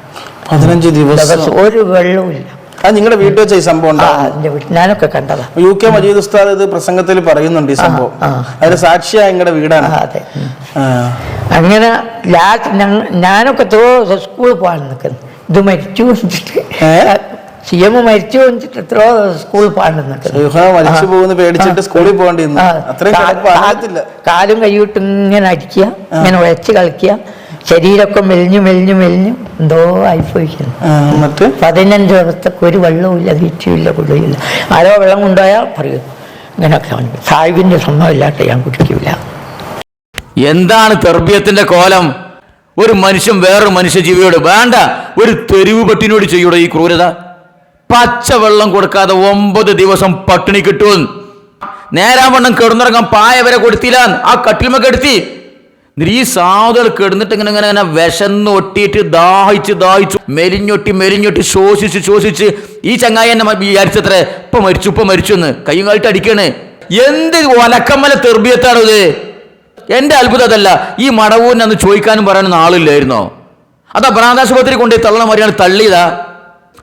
H: 15 ദിവസം ഒരു വെള്ളവും ഇല്ല.
D: അത് നിങ്ങളുടെ വീട്ടിൽ വെച്ച ഈ സംഭവം
H: ഞാനൊക്കെ കണ്ടതാ.
D: UK മജീദ് ഉസ്താദ് ഇത് പ്രസംഗത്തിൽ പറയുന്നുണ്ട് ഈ സംഭവം. അതിന് സാക്ഷിയായ നിങ്ങളുടെ വീടാണ്.
H: അതെ. അങ്ങനെ ഞാനൊക്കെ എത്രയോ സ്കൂളിൽ പോകാൻ നിൽക്കുന്നു. ഇത് മരിച്ചു CM മരിച്ചു വെച്ചിട്ട് എത്രയോ സ്കൂളിൽ പോകാൻ
D: മരിച്ചു പോകുന്ന പേടിച്ചിട്ട് സ്കൂളിൽ പോകേണ്ടി
H: കാലും കൈവിട്ട് ഇങ്ങനെ അടിക്കുക, ഇങ്ങനെ ഉഴച്ച് കളിക്കുക, ശരീരമൊക്കെ മെലിഞ്ഞു എന്തോ ആയിപ്പോയിക്കുന്നു. 15 ദിവസത്തേക്ക് ഒരു വെള്ളവും ഇല്ല, തീറ്റയില്ല, കുളിയില്ല. ആരോ വെള്ളം കൊണ്ടുപോയാൽ പറയും ഇങ്ങനെയൊക്കെ. സാഹിബിന്റെ സ്വന്തമില്ലാത്ത ഞാൻ കുടിക്കില്ല.
A: എന്താണ് തെർബിയത്തിന്റെ കോലം? ഒരു മനുഷ്യൻ വേറൊരു മനുഷ്യജീവിയോട് വേണ്ട ഒരു തെരുവ് പട്ടിനോട് ചെയ്യൂടെ ഈ ക്രൂരത? പച്ചവെള്ളം കൊടുക്കാതെ 9 ദിവസം പട്ടിണി കിട്ടും. നേരാവണ്ണം കിടന്നിറങ്ങാൻ പായ വരെ കൊടുത്തില്ല, ആ കട്ടിൽമ കെടുത്തി. ഈ സാധുകൾ കിടന്നിട്ട് ഇങ്ങനെ വിശന്നൊട്ടിയിട്ട് ദാഹിച്ച് മെലിഞ്ഞൊട്ടി ശ്വസിച്ച് ഈ ചങ്ങായി എന്നെ വിചാരിച്ചത്രേ ഇപ്പൊ മരിച്ചു എന്ന് കയ്യും കാലിട്ട് അടിക്കണ്. എന്ത് ഒലക്കമ്മല തെർബിയത്താണോ ഇത്? എന്റെ അത്ഭുതം അതല്ല, ഈ മടവൂരിനെ അന്ന് ചോദിക്കാനും പറയാനൊന്നും ആളില്ലായിരുന്നോ? അതാ ഭ്രാന്താശുപത്രി കൊണ്ടുപോയി തള്ളണ മറിയാണ് തള്ളിയതാ.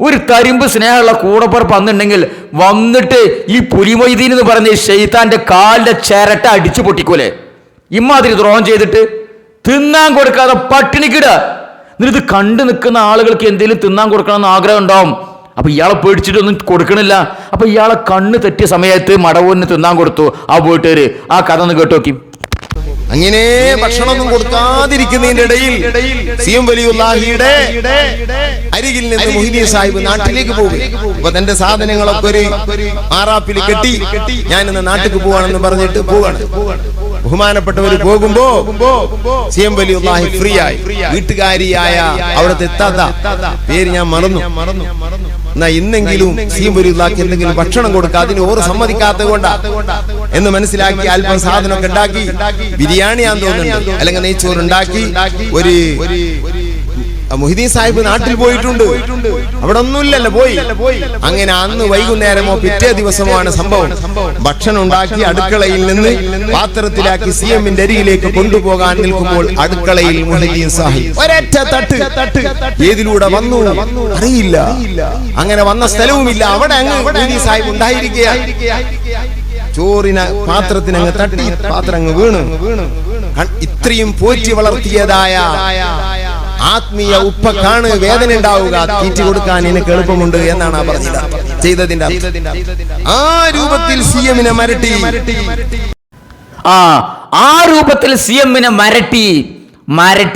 A: ഒരു തരിമ്പ് സ്നേഹമുള്ള കൂടപ്പുറപ്പ് വന്നിട്ടുണ്ടെങ്കിൽ വന്നിട്ട് ഈ പുലിമൊയ്തീൻ എന്ന് പറഞ്ഞ ഷെയ്ത്താന്റെ കാലിന്റെ ചിരട്ട അടിച്ചു പൊട്ടിക്കൂലേ? ഇമ്മാതിരി ദ്രോഹം ചെയ്തിട്ട് തിന്നാൻ കൊടുക്കാതെ പട്ടിണിക്കിടുക. എന്നിട്ട് കണ്ടു നിൽക്കുന്ന ആളുകൾക്ക് എന്തെങ്കിലും തിന്നാൻ കൊടുക്കണമെന്ന് ആഗ്രഹം ഉണ്ടാവും. അപ്പൊ ഇയാളെ പേടിച്ചിട്ടൊന്നും കൊടുക്കണില്ല. അപ്പൊ ഇയാളെ കണ്ണ് തെറ്റിയ സമയത്ത് മടവൂരിന് തിന്നാൻ കൊടുത്തു ആ വീട്ടുകാര്. ആ കഥ ഒന്ന് കേട്ടു നോക്കി.
I: അങ്ങനെ ഭക്ഷണമൊന്നും കൊടുക്കാതിരിക്കുന്നതിന്റെ ഇടയിൽ സിഎം വലിയുല്ലാഹിയുടെ അരികിൽ നിന്ന് മൊഹീദ്ദീൻ സാഹിബ് നാട്ടിലേക്ക് പോകും. അപ്പൊ തന്റെ സാധനങ്ങളൊക്കെ ഒരു മാറാപ്പിൽ കെട്ടി ഞാൻ ഇന്ന് നാട്ടിലേക്ക് പോവാണെന്ന് പറഞ്ഞിട്ട് പോവാണ്. ബഹുമാനപ്പെട്ടവർ പോകുമ്പോ സിഎം വലിയുല്ലാഹി ഫ്രീ ആയി. വീട്ടുകാരിയായ അവിടുത്തെ എത്താത്ത പേര് ഞാൻ മറന്നു. എന്നാ ഇന്നെങ്കിലും സിഎം വലിയുല്ലാഹിക്ക് എന്തെങ്കിലും ഭക്ഷണം കൊടുക്കുക, അതിന് ഓറ് സമ്മതിക്കാത്തത് കൊണ്ടാ എന്ന് മനസ്സിലാക്കി അല്പം സാധനമൊക്കെ ഉണ്ടാക്കി, ബിരിയാണിയാന്ന് തോന്നുന്നുണ്ട്, അല്ലെങ്കിൽ നെയ്ച്ചോറ് ഉണ്ടാക്കി ഒരു മൊഹീദ്ദീൻ സാഹിബ് നാട്ടിൽ പോയിട്ടുണ്ട്. അവിടെ ഒന്നുമില്ലല്ലോ, പോയി. അങ്ങനെ അന്ന് വൈകുന്നേരമോ പിറ്റേ ദിവസമാണ് സംഭവം. ഭക്ഷണം ഉണ്ടാക്കി അടുക്കളയിൽ നിന്ന് പാത്രത്തിലാക്കി സിഎമ്മിന്റെ അരികിലേക്ക് കൊണ്ടുപോകാൻ നിൽക്കുമ്പോൾ അടുക്കളയിൽ മൊഹീദ്ദീൻ സാഹിബ് ഒരൊറ്റ തട്ട് ഏതിലൂടെ വന്നു അറിയില്ല. അങ്ങനെ വന്ന സ്ഥലവുമില്ല. അവിടെ അങ്ങ് മൊഹീദ്ദീൻ സാഹിബ് ഉണ്ടായിരിക്കുകയാണ്. ചോറിന് പാത്രത്തിന് അങ്ങ് തട്ടി പാത്രം അങ്ങ് വീണു. ഇത്രയും പോറ്റി വളർത്തിയതായ ആത്മീയ ഉപ്പക്കാണ് വേദന ഉണ്ടാവുക. തീറ്റി കൊടുക്കാൻ എനിക്ക് എളുപ്പമുണ്ട് എന്നാണ് ആ പറഞ്ഞത്. ചെയ്തതിന്റെ ആ രൂപത്തിൽ സിഎമ്മിനെ മരട്ടി.
A: ആ രൂപത്തിൽ സിഎമ്മിനെ മരട്ടി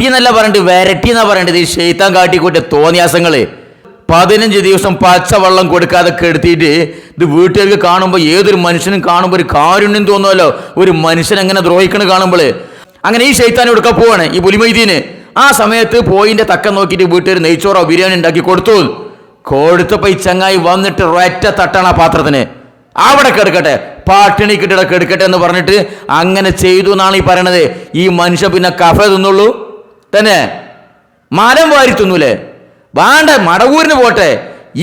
A: എന്നല്ല പറഞ്ഞിട്ട് വരട്ടി എന്നാ പറയേണ്ടത്. ഈ ശൈത്താൻ കാട്ടിക്കൂട്ടിയ തോന്നിയാസങ്ങള് 15 ദിവസം പച്ചവെള്ളം കൊടുക്കാതെ കെടുത്തിയിട്ട് ഇത് വീട്ടുകാർക്ക് കാണുമ്പോൾ ഏതൊരു മനുഷ്യനും കാണുമ്പോൾ ഒരു കാരുണ്യം തോന്നുമല്ലോ, ഒരു മനുഷ്യൻ എങ്ങനെ ദ്രോഹിക്കണ കാണുമ്പോൾ. അങ്ങനെ ഈ ശൈത്താൻ എടുക്കാൻ പോവാണ് ഈ പുലിമൊയ്തീന്. ആ സമയത്ത് പോയിന്റെ തക്കം നോക്കിയിട്ട് വീട്ടുകാർ നെയ്ച്ചോറോ ബിരിയാണി ഉണ്ടാക്കി കൊടുത്തപ്പോ ഈ ചങ്ങായി വന്നിട്ട് ഒരൊറ്റ തട്ടാണ് ആ പാത്രത്തിന്. അവിടെ കെടുക്കട്ടെ, പാട്ടിണി കിട്ടിട കെടുക്കട്ടെ എന്ന് പറഞ്ഞിട്ട് അങ്ങനെ ചെയ്തു എന്നാണ് ഈ പറയണത്. ഈ മനുഷ്യൻ പിന്നെ കഫ തിന്നുള്ളൂ തന്നെ, മരം വാരി തിന്നൂലേ? വേണ്ട, മടവൂരിന് പോട്ടെ.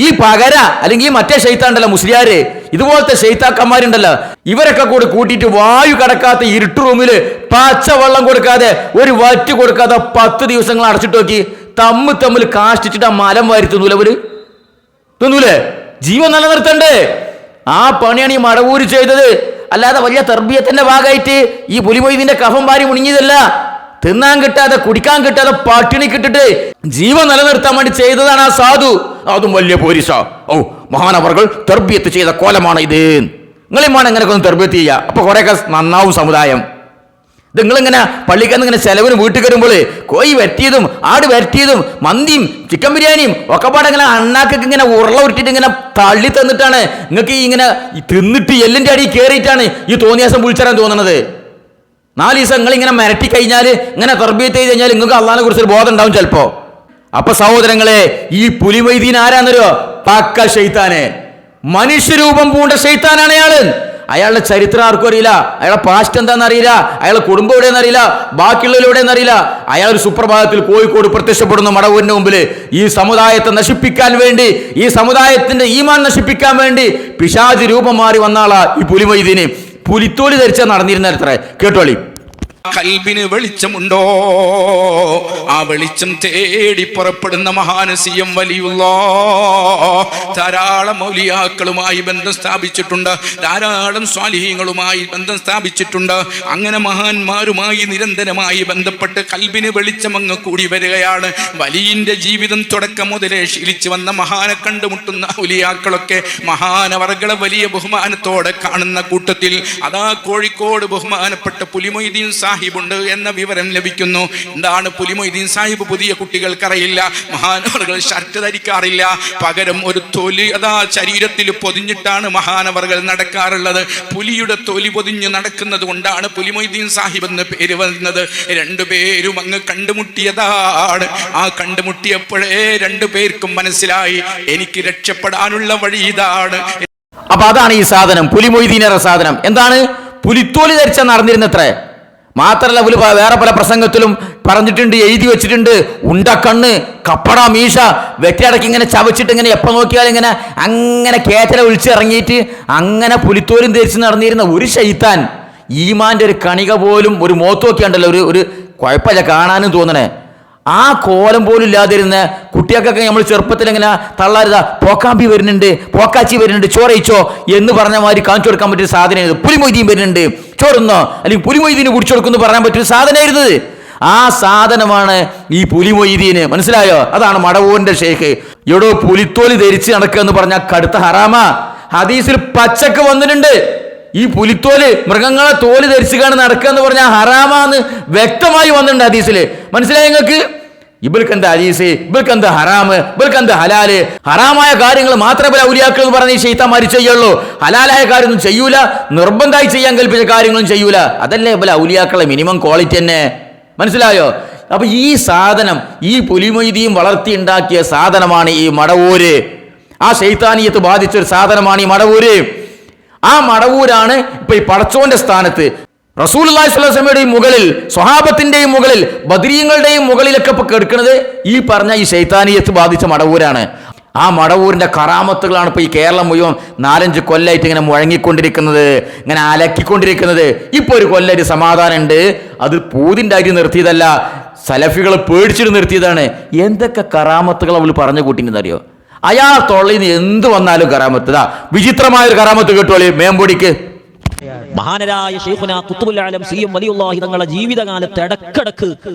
A: ഈ പകര അല്ലെങ്കിൽ ഈ മറ്റേ ശൈത്താണ്ടല്ലോ മുസ്ലിയാര്, ഇതുപോലത്തെ ശൈത്താക്കന്മാരുണ്ടല്ലോ, ഇവരൊക്കെ കൂടി കൂട്ടിയിട്ട് വായു കടക്കാത്ത ഇരുട്ട് റൂമില് പച്ചവെള്ളം കൊടുക്കാതെ ഒരു വറ്റ് കൊടുക്കാതെ 10 ദിവസങ്ങൾ അടച്ചിട്ട് നോക്കി തമ്മിൽ കാഷ്ടിച്ചിട്ട് ആ മരം വാരി തിന്നൂലേ? ജീവൻ നിലനിർത്തണ്ടേ? ആ പണിയാണ് ഈ മടവൂര് ചെയ്തത്. അല്ലാതെ വലിയ തർബീയത്തിന്റെ ഭാഗമായിട്ട് ഈ പുലിമൊയ്തീന്റെ കഫം വാരി മുണിഞ്ഞതല്ല. തിന്നാൻ കിട്ടാതെ കുടിക്കാൻ കിട്ടാതെ പട്ടിണി കിട്ടിട്ട് ജീവൻ നിലനിർത്താൻ വേണ്ടി ചെയ്തതാണ് ആ സാധു. അതും വലിയ പോലീസ. മഹാനവർകൾ തർബിയത്ത് ചെയ്ത കോലമാണ് ഇത്. നിങ്ങളിമാണ് എങ്ങനെയൊക്കെ ഒന്ന് തർബിയത്ത് ചെയ്യുക, അപ്പൊ കുറെയൊക്കെ നന്നാവും സമുദായം. ഇത് നിങ്ങളിങ്ങനെ പള്ളിക്കന്ന് ഇങ്ങനെ ചെലവിന് വീട്ടിൽ കയറുമ്പോൾ കോഴി വരട്ടിയതും ആട് വരട്ടിയതും മന്തിയും ചിക്കൻ ബിരിയാണിയും ഒക്കെ പാടെ ഇങ്ങനെ അണ്ണാക്കൊക്കെ ഇങ്ങനെ ഉരുള ഉരുട്ടിട്ട് ഇങ്ങനെ തള്ളി തന്നിട്ടാണ് നിങ്ങൾക്ക് ഈ ഇങ്ങനെ തിന്നിട്ട് എല്ലിന്റെ അടി കയറിയിട്ടാണ് ഈ തോന്നിയാസം വിളിച്ചറിയാൻ തോന്നുന്നത്. 4 ദിവസം നിങ്ങൾ ഇങ്ങനെ മിരട്ടി കഴിഞ്ഞാൽ, ഇങ്ങനെ തർബീയത്ത് ചെയ്ത് കഴിഞ്ഞാൽ നിങ്ങൾക്ക് അള്ളാഹിനെ കുറിച്ചൊരു ബോധം ഉണ്ടാവും ചിലപ്പോ. അപ്പൊ സഹോദരങ്ങളെ, ഈ പുലിമൊയ്തീൻ ആരാന്നറിയോ? പക്ക ശൈത്താനെ, മനുഷ്യരൂപം പൂണ്ട ശൈത്താനാണ് അയാള്. അയാളുടെ ചരിത്രം ആർക്കും അറിയില്ല, അയാളുടെ പാസ്റ്റ് എന്താണെന്ന് അറിയില്ല, അയാളുടെ കുടുംബം എവിടെയെന്ന് അറിയില്ല, ബാക്കിയുള്ളവരെവിടെയെന്ന് അറിയില്ല. അയാൾ ഒരു സുപ്രഭാതത്തിൽ കോഴിക്കോട് പ്രത്യക്ഷപ്പെടുന്ന മടവൂരിന് മുമ്പിൽ ഈ സമുദായത്തെ നശിപ്പിക്കാൻ വേണ്ടി, ഈ സമുദായത്തിന്റെ ഈമാൻ നശിപ്പിക്കാൻ വേണ്ടി പിശാച് രൂപം മാറി വന്ന ആളാ ഈ പുലിമൊയ്തീന്. പുലിത്തോലി ധരിച്ച നടന്നിരുന്ന അത്ര കേട്ടോളി.
J: കൽബിന് വെളിച്ചമുണ്ടോ? ആ വെളിച്ചം തേടി പുറപ്പെടുന്ന മഹാനസിയം വലിയുള്ള ധാരാളം ഔലിയാക്കളുമായി ബന്ധം സ്ഥാപിച്ചിട്ടുണ്ട്, ധാരാളം സ്വാലിഹീങ്ങളുമായി ബന്ധം സ്ഥാപിച്ചിട്ടുണ്ട്. അങ്ങനെ മഹാന്മാരുമായി നിരന്തരമായി ബന്ധപ്പെട്ട് കൽബിന് വെളിച്ചം അങ്ങ് കൂടി വരികയാണ്. വലിയന്റെ ജീവിതം തുടക്കം മുതലേ ശീലിച്ചു വന്ന മഹാനെ കണ്ടുമുട്ടുന്ന ഔലിയാക്കളൊക്കെ മഹാനവർകളെ വലിയ ബഹുമാനത്തോടെ കാണുന്ന കൂട്ടത്തിൽ അതാ കോഴിക്കോട് ബഹുമാനപ്പെട്ട പുലിമൊയ്തീൻ സാഹിബുണ്ട് എന്ന വിവരം ലഭിക്കുന്നു. എന്താണ് പുലിമൊയ്തീൻ സാഹിബ്? പുതിയ കുട്ടികൾക്കറിയില്ല. മഹാനവറുകൾ ഷർട്ട് ധരിക്കാറില്ല, പകരം ഒരു തൊലി അതാ ശരീരത്തിൽ പൊതിഞ്ഞിട്ടാണ് മഹാനവറുകൾ നടക്കാറുള്ളത്. പുലിയുടെ തൊലി പൊതിഞ്ഞ് നടക്കുന്നത് കൊണ്ടാണ് പുലിമൊയ്തീൻ സാഹിബ് എന്ന് പേര് വന്നത്. രണ്ടുപേരും അങ്ങ് കണ്ടുമുട്ടിയതാണ്. ആ കണ്ടുമുട്ടിയപ്പോഴേ രണ്ടുപേർക്കും മനസ്സിലായി, എനിക്ക് രക്ഷപ്പെടാനുള്ള വഴി ഇതാണ്.
A: അപ്പൊ അതാണ് ഈ സാധനം, പുലിമൊയ്തീനേറെ സാധനം. എന്താണ്? പുലിത്തോലി ധരിച്ച നടന്നിരുന്നത്രേ. മാത്രല്ല വേറെ പല പ്രസംഗത്തിലും പറഞ്ഞിട്ടുണ്ട്, എഴുതി വെച്ചിട്ടുണ്ട്. ഉണ്ടക്കണ്ണ്, കപ്പട മീശ, വെറ്റിയടക്കി ഇങ്ങനെ ചവച്ചിട്ട് ഇങ്ങനെ എപ്പോൾ നോക്കിയാലും ഇങ്ങനെ അങ്ങനെ കേറ്റല ഒഴിച്ചിറങ്ങിയിട്ട് അങ്ങനെ പുലിത്തോലും ധരിച്ച് നടന്നിരുന്ന ഒരു ശൈത്താൻ. ഈമാന്റെ ഒരു കണിക പോലും ഒരു മോത്തോക്കിയുണ്ടല്ലോ, ഒരു കുഴപ്പമില്ല കാണാനും തോന്നണേ. ആ കോലം പോലും ഇല്ലാതിരുന്ന കുട്ടികൾക്കൊക്കെ നമ്മൾ ചെറുപ്പത്തിൽ ഇങ്ങനെ തള്ളാരുതാ, പോക്കാമ്പി വരുന്നുണ്ട്, പോക്കാച്ചി വരുന്നുണ്ട്, ചോറയിച്ചോ എന്ന് പറഞ്ഞ മാതിരി കാണിച്ചു കൊടുക്കാൻ പറ്റിയ സാധനമായിരുന്നു. പുലിമൊയ്തീൻ വരുന്നുണ്ട്, ചോറുന്നോ, അല്ലെങ്കിൽ പുലിമൊയ്തീന് കുടിച്ചു കൊടുക്കുന്നു പറയാൻ പറ്റിയ സാധനമായിരുന്നത്. ആ സാധനമാണ് ഈ പുലിമൊയ്തീന്. മനസ്സിലായോ? അതാണ് മടവൂരിന്റെ ഷേഖ്. എടോ, പുലിത്തോലി ധരിച്ച് നടക്കുക എന്ന് പറഞ്ഞാൽ കടുത്ത ഹറാമ. ഹദീസിൽ പച്ചക്ക് വന്നിട്ടുണ്ട്. ഈ പുലിത്തോല് മൃഗങ്ങളെ തോല് ധരിച്ചുകാണ് നടക്കുക എന്ന് പറഞ്ഞാൽ ഹറാമാന്ന് വ്യക്തമായി വന്നിട്ടുണ്ട് ഹദീസില്. മനസ്സിലായി നിങ്ങൾക്ക്? ഇവർക്ക് എന്താ ഹദീസ്, ഇവർക്ക് എന്താ ഹറാമ്, ഇവർക്ക് എന്താ ഹലാല്? ഹറാമായ കാര്യങ്ങൾ മാത്രമേ ഔലിയാക്കൾ എന്ന് പറഞ്ഞ് ശൈത്താന്മാര് ചെയ്യുള്ളൂ. ഹലാലായ കാര്യമൊന്നും ചെയ്യൂല, നിർബന്ധമായി ചെയ്യാൻ കൽപ്പിച്ച കാര്യങ്ങളും ചെയ്യൂല. അതല്ലേ ഇവലെ ഔലിയാക്കളെ മിനിമം ക്വാളിറ്റി തന്നെ. മനസ്സിലായോ? അപ്പൊ ഈ സാധനം, ഈ പുലിമൊയ്തിയും വളർത്തി ഉണ്ടാക്കിയ സാധനമാണ് ഈ മടവൂര്. ആ ശൈത്താനിയത്ത് ബാധിച്ചൊരു സാധനമാണ് ഈ മടവൂര്. ആ മടവൂരാണ് ഇപ്പൊ ഈ പടച്ചോന്റെ സ്ഥാനത്ത് റസൂലുള്ളാഹി സ്വല്ലല്ലാഹു അലൈഹി വസല്ലമയുടെയും മുകളിൽ, സ്വഹാബത്തിന്റെയും മുകളിൽ, ബദരീങ്ങളുടെയും മുകളിലൊക്കെ ഇപ്പൊ കിടക്കുന്നത് ഈ പറഞ്ഞ ഈ ശൈത്താനിയത്ത് ബാധിച്ച മടവൂരാണ്. ആ മടവൂരിന്റെ കറാമത്തുകളാണ് ഇപ്പൊ ഈ കേരളം മുഴുവൻ 4-5 കൊല്ലായിട്ട് ഇങ്ങനെ മുഴങ്ങിക്കൊണ്ടിരിക്കുന്നത്, ഇങ്ങനെ അലക്കിക്കൊണ്ടിരിക്കുന്നത്. ഇപ്പൊ ഒരു കൊല്ലായിട്ട് സമാധാനം ഉണ്ട്. അത് പൂതിന്റെ അരി നിർത്തിയതല്ല, സലഫികൾ പേടിച്ചിട്ട് നിർത്തിയതാണ്. എന്തൊക്കെ കറാമത്തുകൾ അവൾ പറഞ്ഞു കൂട്ടിന്നറിയോ? അയാൾ തൊള്ളിന്ന് എന്ത് വന്നാലും കറാമത്ത്. വിചിത്രമായൊരു കറാമത്ത് കേട്ടോളി മേമ്പൊടിക്ക്.
K: മഹാനരായ ശൈഖുന ഖുത്ബുൽ ആലം സി.എം. വലിയുള്ളാഹി തങ്ങളുടെ ജീവിതകാലത്ത് ഇടക്കിടക്ക്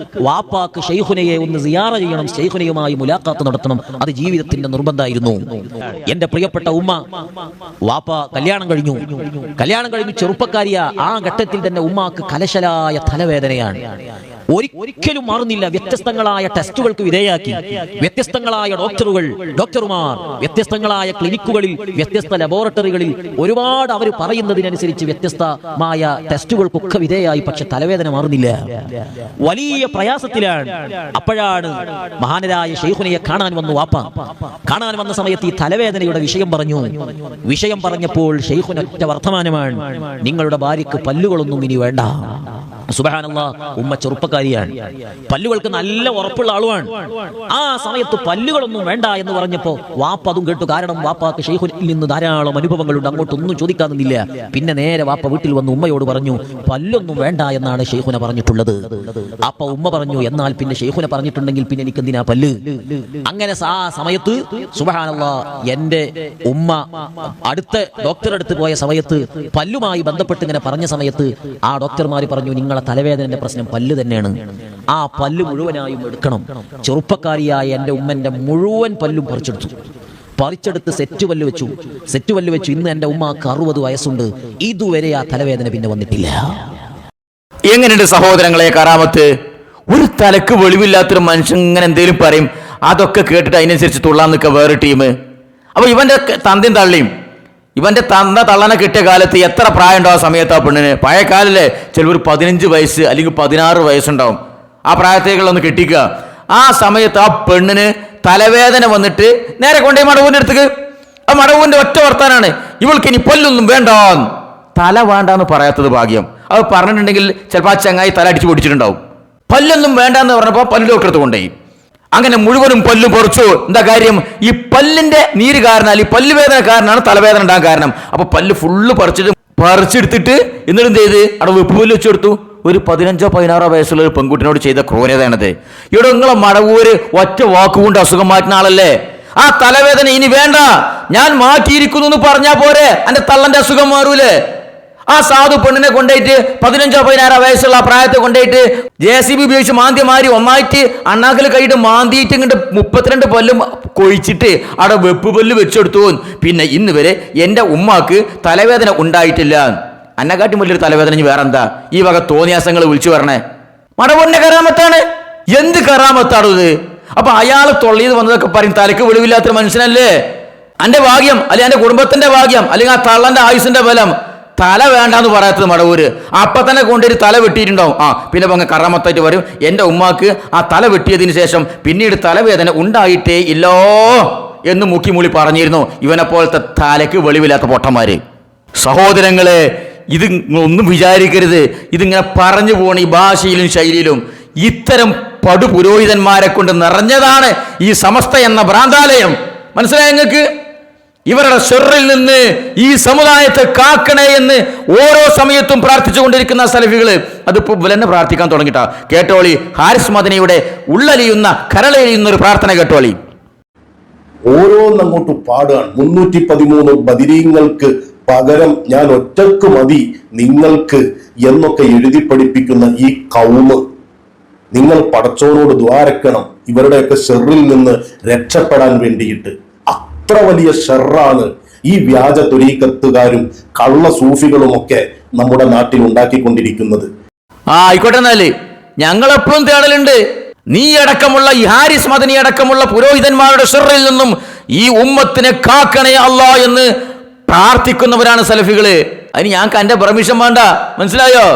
K: വാപ്പാക്ക് ശൈഖുനയെ ഒന്ന് സിയാറ ചെയ്യണം, ശൈഖുനയുമായി മുലാഖാത്ത് നടത്തണം. അത് ജീവിതത്തിന്റെ നിർബന്ധമായിരുന്നു. എന്റെ പ്രിയപ്പെട്ട ഉമ്മ, വാപ്പ കല്യാണം കഴിഞ്ഞു ചെറുപ്പക്കാരിയ. ആ ഘട്ടത്തിൽ തന്നെ ഉമ്മാക്ക് കലശലായ തലവേദനയാണ്. ഒരിക്കലും മാറുന്നില്ല. വ്യത്യസ്തങ്ങളായ ടെസ്റ്റുകൾക്ക് വിധേയാക്കി, വ്യത്യസ്തങ്ങളായ ഡോക്ടർമാർ, വ്യത്യസ്തങ്ങളായ ക്ലിനിക്കുകളിൽ, വ്യത്യസ്ത ലബോറട്ടറികളിൽ ഒരുപാട് അവർ പറയുന്നതിനനുസരിച്ച് വ്യത്യസ്തമായ ടെസ്റ്റുകൾക്കൊക്കെ വിധേയായി. പക്ഷെ തലവേദന മാറുന്നില്ല. വലിയ പ്രയാസത്തിലാണ്. അപ്പോഴാണ് മഹാനരായ ശൈഖുനയെ കാണാൻ വന്നു വാപ്പ. കാണാൻ വന്ന സമയത്ത് ഈ തലവേദനയുടെ വിഷയം പറഞ്ഞപ്പോൾ ശൈഖുന ഒറ്റ വർത്തമാനമാണ്: നിങ്ങളുടെ ഭാര്യയ്ക്ക് പല്ലുകളൊന്നും ഇനി വേണ്ട. സുബ്ഹാനല്ലാഹ്, ഉമ്മ ചെറുപ്പക്കാരിയാണ്, പല്ലുകൾക്ക് നല്ല ഉറപ്പുള്ള ആളുമാണ്. ആ സമയത്ത് പല്ലുകളൊന്നും വേണ്ട എന്ന് പറഞ്ഞപ്പോ വാപ്പ അതും കേട്ടു. കാരണം വാപ്പാക്ക് ശൈഖുനിൽ നിന്ന് ധാരാളം അനുഭവങ്ങളുണ്ട്. അങ്ങോട്ടൊന്നും ചോദിക്കാനില്ല. പിന്നെ നേരെ വാപ്പ വീട്ടിൽ വന്ന് ഉമ്മയോട് പറഞ്ഞു, പല്ലൊന്നും വേണ്ട എന്നാണ് ശൈഖുന പറഞ്ഞിട്ടുള്ളത്. അപ്പൊ ഉമ്മ പറഞ്ഞു, എന്നാൽ പിന്നെ ശൈഖുന പറഞ്ഞിട്ടുണ്ടെങ്കിൽ പിന്നെ എനിക്ക് എന്തിനാ പല്ല്? അങ്ങനെ ആ സമയത്ത് സുബ്ഹാനല്ലാഹ്, എന്റെ ഉമ്മ അടുത്ത ഡോക്ടറെ അടുത്ത് പോയ സമയത്ത്, പല്ലുമായി ബന്ധപ്പെട്ട് ഇങ്ങനെ പറഞ്ഞ സമയത്ത് ആ ഡോക്ടർമാർ പറഞ്ഞു, നിങ്ങളെ തലവേദനന്റെ പ്രശ്നം പല്ല് തന്നെയാണ്. ആ പല്ല് മുഴുവനായും എടുക്കണം. ചെറുപ്പക്കാരിയായ എന്റെ ഉമ്മന്റെ മുഴുവൻ പല്ലും പറിച്ചെടുത്ത് സെറ്റ് പല്ല് വെച്ചു. ഇന്ന് എന്റെ ഉമ്മാക്ക് 60 വയസ്സുണ്ട്. ഇതുവരെ ആ തലവേദന പിന്നെ വന്നിട്ടില്ല.
A: എങ്ങനെയുണ്ട് സഹോദരങ്ങളെ കറാമത്ത്? ഒരു തലക്ക് വെളിവില്ലാത്തൊരു മനുഷ്യൻ ഇങ്ങനെ എന്തേലും പറയും, അതൊക്കെ കേട്ടിട്ട് അതിനനുസരിച്ച് തുള്ളാൻ നിൽക്കുക വേറെ ടീം. അപ്പൊ ഇവന്റെ തന്തയും തള്ളിയും, ഇവന്റെ തള്ളനെ കിട്ടിയ കാലത്ത് എത്ര പ്രായം ഉണ്ടാവും ആ സമയത്ത്? ആ പെണ്ണിന് പഴയ കാലല്ലേ, ചിലപ്പോൾ 15 വയസ്സ് അല്ലെങ്കിൽ 16 വയസ്സുണ്ടാവും. ആ പ്രായത്തേക്കുള്ളൊന്ന് കെട്ടിക്കുക. ആ സമയത്ത് ആ പെണ്ണിന് തലവേദന വന്നിട്ട് നേരെ കൊണ്ടുപോയി മടവൂരിന്റെ അടുത്തേക്ക്. ആ മടവൂരിന്റെ ഒറ്റ വർത്താനാണ്, ഇവൾക്ക് ഇനി പല്ലൊന്നും വേണ്ട. തല വേണ്ടെന്ന് പറയാത്തത് ഭാഗ്യം. അത് പറഞ്ഞിട്ടുണ്ടെങ്കിൽ ചിലപ്പോൾ ആ ചങ്ങായി തല അടിച്ച് പൊടിച്ചിട്ടുണ്ടാവും. പല്ലൊന്നും വേണ്ടെന്ന് പറഞ്ഞപ്പോൾ പല്ല് ഡോക്ടറെ അടുത്ത് കൊണ്ടുപോയി. അങ്ങനെ മുഴുവനും പല്ലും പറിച്ചു. എന്താ കാര്യം? ഈ പല്ലിന്റെ നീര് കാരണം, ഈ പല്ലുവേദന കാരണമാണ് തലവേദന ഉണ്ടാകാൻ കാരണം. അപ്പൊ പല്ല് ഫുള്ള് പറിച്ചെടുത്തിട്ട് എന്നിട്ട് എന്ത് ചെയ്ത് അവിടെ വെപ്പ് പല്ല് വെച്ചെടുത്തു. ഒരു 15-16 വയസ്സുള്ള ഒരു പെൺകുട്ടിനോട് ചെയ്ത ക്രൂരതയാണത്. ഇവിടെ നിങ്ങളെ മടവൂര് ഒറ്റ വാക്കുകൊണ്ട് അസുഖം മാറ്റുന്ന ആളല്ലേ? ആ തലവേദന ഇനി വേണ്ട, ഞാൻ മാറ്റിയിരിക്കുന്നു എന്ന് പറഞ്ഞാ പോരെ, എന്റെ തള്ളന്റെ അസുഖം മാറൂലേ? ആ സാധു പെണ്ണിനെ കൊണ്ടുപോയിട്ട് 15-16 വയസ്സുള്ള പ്രായത്തെ കൊണ്ടുപോയിട്ട് JCB ഉപയോഗിച്ച് മാന്തിമാരി ഒന്നായിട്ട് അണ്ണാക്കിൽ കൈയിട്ട് മാന്തിയിട്ട് ഇങ്ങോട്ട് 32 പല്ലും കൊഴിച്ചിട്ട് അവിടെ വെപ്പ് പല്ല് വെച്ചെടുത്തു. പിന്നെ ഇന്ന് വരെ എൻ്റെ ഉമ്മാക്ക് തലവേദന ഉണ്ടായിട്ടില്ല. അന്നക്കാട്ടും വലിയൊരു തലവേദന വേറെന്താ? ഈ വക തോന്നിയാസങ്ങൾ വിളിച്ചു പറഞ്ഞേ. മടവൂരിന്റെ കറാമത്താണ്. എന്ത് കറാമത്താണോ ഇത്? അപ്പൊ അയാൾ തൊള്ളിയത് വന്നതൊക്കെ പറയും, തലക്ക് വെളിവില്ലാത്തൊരു മനുഷ്യനല്ലേ? എന്റെ ഭാഗ്യം, അല്ലെങ്കിൽ എന്റെ കുടുംബത്തിന്റെ ഭാഗ്യം, അല്ലെങ്കിൽ ആ തള്ളന്റെ ആയുസിന്റെ ബലം. തല വേണ്ടാന്ന് പറയാത്തത് മടവൂര്. അപ്പൊ തന്നെ കൊണ്ടുപോയി തല വെട്ടിയിട്ടുണ്ടാവും. പിന്നെ അങ്ങ് കറാമത്തായിട്ട് വരും, എൻ്റെ ഉമ്മാക്ക് ആ തല വെട്ടിയതിന് ശേഷം പിന്നീട് തലവേദന ഉണ്ടായിട്ടേ ഇല്ലോ എന്ന് മുക്കിമൂളി പറഞ്ഞിരുന്നു. ഇവനെ പോലത്തെ തലക്ക് വെളിവില്ലാത്ത പൊട്ടന്മാര്. സഹോദരങ്ങളെ, ഇത് ഒന്നും വിചാരിക്കരുത്. ഇതിങ്ങനെ പറഞ്ഞു പോണ ഈ ഭാഷയിലും ശൈലിയിലും ഇത്തരം പടുപുരോഹിതന്മാരെ കൊണ്ട് നിറഞ്ഞതാണ് ഈ സമസ്ത എന്ന ഭ്രാന്താലയം. മനസ്സിലായ നിങ്ങൾക്ക്? ഇവരുടെ ഷർറിൽ നിന്ന് ഈ സമുദായത്തെ കാക്കണേ എന്ന് ഓരോ സമയത്തും പ്രാർത്ഥിച്ചു കൊണ്ടിരിക്കുന്ന സലഫികള് അതിപ്പോ തന്നെ പ്രാർത്ഥിക്കാൻ തുടങ്ങിട്ടാ. കേട്ടോളി, ഹാരിസ് മദനിയുടെ ഉള്ളലിയുന്ന കരളെയുന്ന ഒരു പ്രാർത്ഥന കേട്ടോളി.
C: ഓരോന്നങ്ങോട്ട് പാടുകയാണ്. 313 ബദരീങ്ങൾക്ക് പകരം ഞാൻ ഒറ്റക്ക് മതി നിങ്ങൾക്ക് എന്നൊക്കെ എഴുതി പഠിപ്പിക്കുന്ന ഈ കൗമ്, നിങ്ങൾ പടച്ചോനോട് ദ്വാരക്കണം ഇവരുടെയൊക്കെ ഷെറിൽ നിന്ന് രക്ഷപ്പെടാൻ വേണ്ടിയിട്ട്. അത്ര വലിയ ഷെറാണ് ഈ വ്യാജ ത്വരീഖത്തുകാരും കള്ള സൂഫികളും ഒക്കെ നമ്മുടെ നാട്ടിൽ ഉണ്ടാക്കിക്കൊണ്ടിരിക്കുന്നത്.
A: ആയിക്കോട്ടെ, എന്നാല് ഞങ്ങളെപ്പോഴും തേടലുണ്ട്. നീ അടക്കമുള്ള ഈ ഹാരിസ് മദനി അടക്കമുള്ള പുരോഹിതന്മാരുടെ ഷർറിൽ നിന്നും ഈ ഉമ്മത്തിനെ കാക്കണേ അല്ലാ എന്ന് പ്രാർത്ഥിക്കുന്നവരാണ് സലഫികള്. അതിന് ഞങ്ങൾക്ക് എന്റെ പെർമിഷൻ വേണ്ട, മനസ്സിലായോ?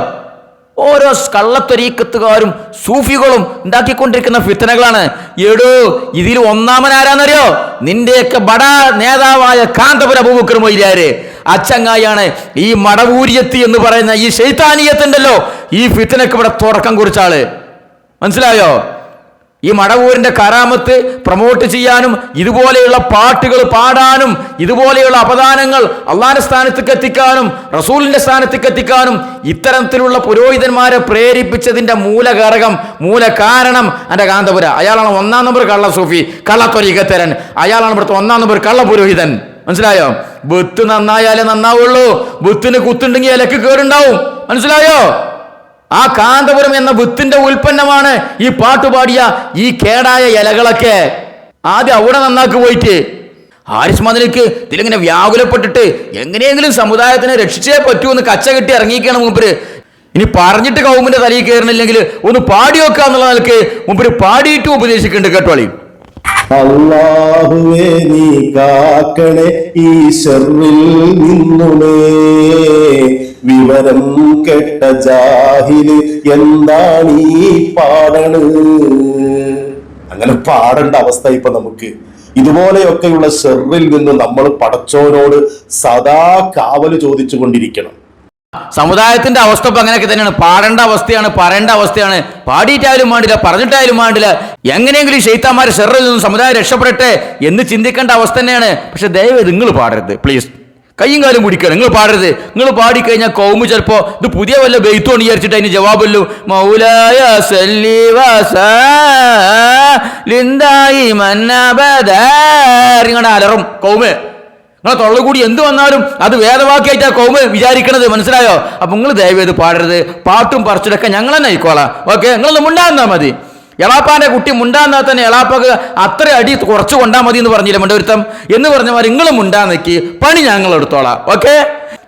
A: ഓരോ കള്ളത്തൊരീക്കത്തുകാരും സൂഫികളും ഉണ്ടാക്കിക്കൊണ്ടിരിക്കുന്ന ഫിത്തനകളാണ്. എടോ, ഇതിൽ ഒന്നാമനാരാന്നറിയോ? നിന്റെയൊക്കെ ബട നേതാവായ കാന്തപുര അബൂബക്കർ മൊയ്ലിയാര് അച്ചങ്ങായാണ് ഈ മടവൂരിയത്ത് എന്ന് പറയുന്ന ഈ ശൈത്താനിയത്തുണ്ടല്ലോ, ഈ ഫിത്തനക്ക് ഇവിടെ തുടക്കം കുറിച്ച ആള്. മനസ്സിലായോ? ഈ മടവൂരിന്റെ കറാമത്ത് പ്രൊമോട്ട് ചെയ്യാനും ഇതുപോലെയുള്ള പാട്ടുകൾ പാടാനും ഇതുപോലെയുള്ള അപദാനങ്ങൾ അള്ളാന്റെ സ്ഥാനത്തേക്ക് എത്തിക്കാനും റസൂലിന്റെ സ്ഥാനത്തേക്ക് എത്തിക്കാനും ഇത്തരത്തിലുള്ള പുരോഹിതന്മാരെ പ്രേരിപ്പിച്ചതിന്റെ മൂല കാരണം എന്റെ കാന്തപുര. അയാളാണ് 1-ാം നമ്പർ കള്ള സൂഫി, കള്ളത്തൊരീഖത്തരൻ. അയാളാണ് ഇവിടുത്തെ 1-ാം നമ്പർ കള്ള പുരോഹിതൻ. മനസ്സിലായോ? ബുത്ത് നന്നായാലേ നന്നാവുള്ളൂ. ബുത്തിന് കുത്തുണ്ടെങ്കിൽ ഇലക്ക് കേടുണ്ടാവും. മനസ്സിലായോ? ആ കാന്തപുരം എന്ന വിത്തിന്റെ ഉൽപ്പന്നമാണ് ഈ പാട്ടുപാടിയ ഈ കേടായ ഇലകളൊക്കെ. ആദ്യം അവിടെ നന്നാക്കി പോയിട്ട് ഹാരിസ് മദനിക്ക് ഇതിലിങ്ങനെ വ്യാകുലപ്പെട്ടിട്ട് എങ്ങനെയെങ്കിലും സമുദായത്തിനെ രക്ഷിച്ചേ പറ്റൂ എന്ന് കച്ച കെട്ടി ഇറങ്ങിയിരിക്കണം മൂപ്പര്. ഇനി പറഞ്ഞിട്ട് കൗമിന്റെ തലയിൽ കയറണില്ലെങ്കിൽ ഒന്ന് പാടി വെക്കുക എന്നുള്ള നിലക്ക് മൂപ്പര് പാടിയിട്ട് ഉപദേശിക്കുന്നുണ്ട്. കേട്ടോളി.
C: അല്ലാഹുവേ നീ കാക്കണേ ഈ ശർറിൽ നിന്നുമേ, വിവരം കെട്ട ജാഹില് എന്താണ് ഈ പാടണ്. അങ്ങനെ പാടേണ്ട അവസ്ഥ ഇപ്പൊ നമുക്ക്. ഇതുപോലെയൊക്കെയുള്ള ഷർറിൽ നിന്ന് നമ്മൾ പടച്ചോനോട് സദാ കാവല് ചോദിച്ചു കൊണ്ടിരിക്കണം.
A: സമുദായത്തിന്റെ അവസ്ഥ ഇപ്പൊ അങ്ങനെയൊക്കെ തന്നെയാണ്. പാടേണ്ട അവസ്ഥയാണ്, പറയേണ്ട അവസ്ഥയാണ്. പാടിയിട്ടായാലും വേണ്ടില്ല, പറഞ്ഞിട്ടായാലും വേണ്ടില്ല, എങ്ങനെയെങ്കിലും ശൈത്താന്മാരെ ഷർറിൽ നിന്നും സമുദായം രക്ഷപ്പെടട്ടെ എന്ന് ചിന്തിക്കേണ്ട അവസ്ഥ തന്നെയാണ്. പക്ഷെ ദയവ് നിങ്ങൾ പാടരുത്, പ്ലീസ്. കയ്യും കാലും പിടിക്കണം, നിങ്ങൾ പാടരുത്. നിങ്ങൾ പാടിക്കഴിഞ്ഞാൽ കൗമ് ചിലപ്പോ ഇത് പുതിയ വല്ല ബെയ്ത്തോന്ന് വിചാരിച്ചിട്ട് അതിന് ജവാബല്ലോ മൗലായ സല്ലി വസല്ലിന്ദായി മന്നബദാരിങ്ങടെ അലറും കൗമ്. നിങ്ങളെ തൊള്ള കൂടി എന്ത് വന്നാലും അത് വേദവാക്യായിട്ടാ കൗമ് വിചാരിക്കണത്. മനസ്സിലായോ? അപ്പൊ നിങ്ങൾ ദയവേത് പാടരുത്. പാട്ടും പറിച്ചിട്ടൊക്കെ ഞങ്ങൾ തന്നെ ആയിക്കോളാം. ഓക്കെ, നിങ്ങളൊന്ന് മുണ്ടാന്നാ മതി. എളാപ്പാന്റെ കുട്ടി മുണ്ടാന്നാൽ തന്നെ എളാപ്പക്ക് അത്ര അടി കുറച്ച് കൊണ്ടാൽ മതി എന്ന് പറഞ്ഞില്ല മണ്ടൊരുത്തം എന്ന് പറഞ്ഞ മാതിരി നിങ്ങൾ മുണ്ടാന്നിക്ക് പണി ഞങ്ങൾ എടുത്തോളാം. ഓക്കെ,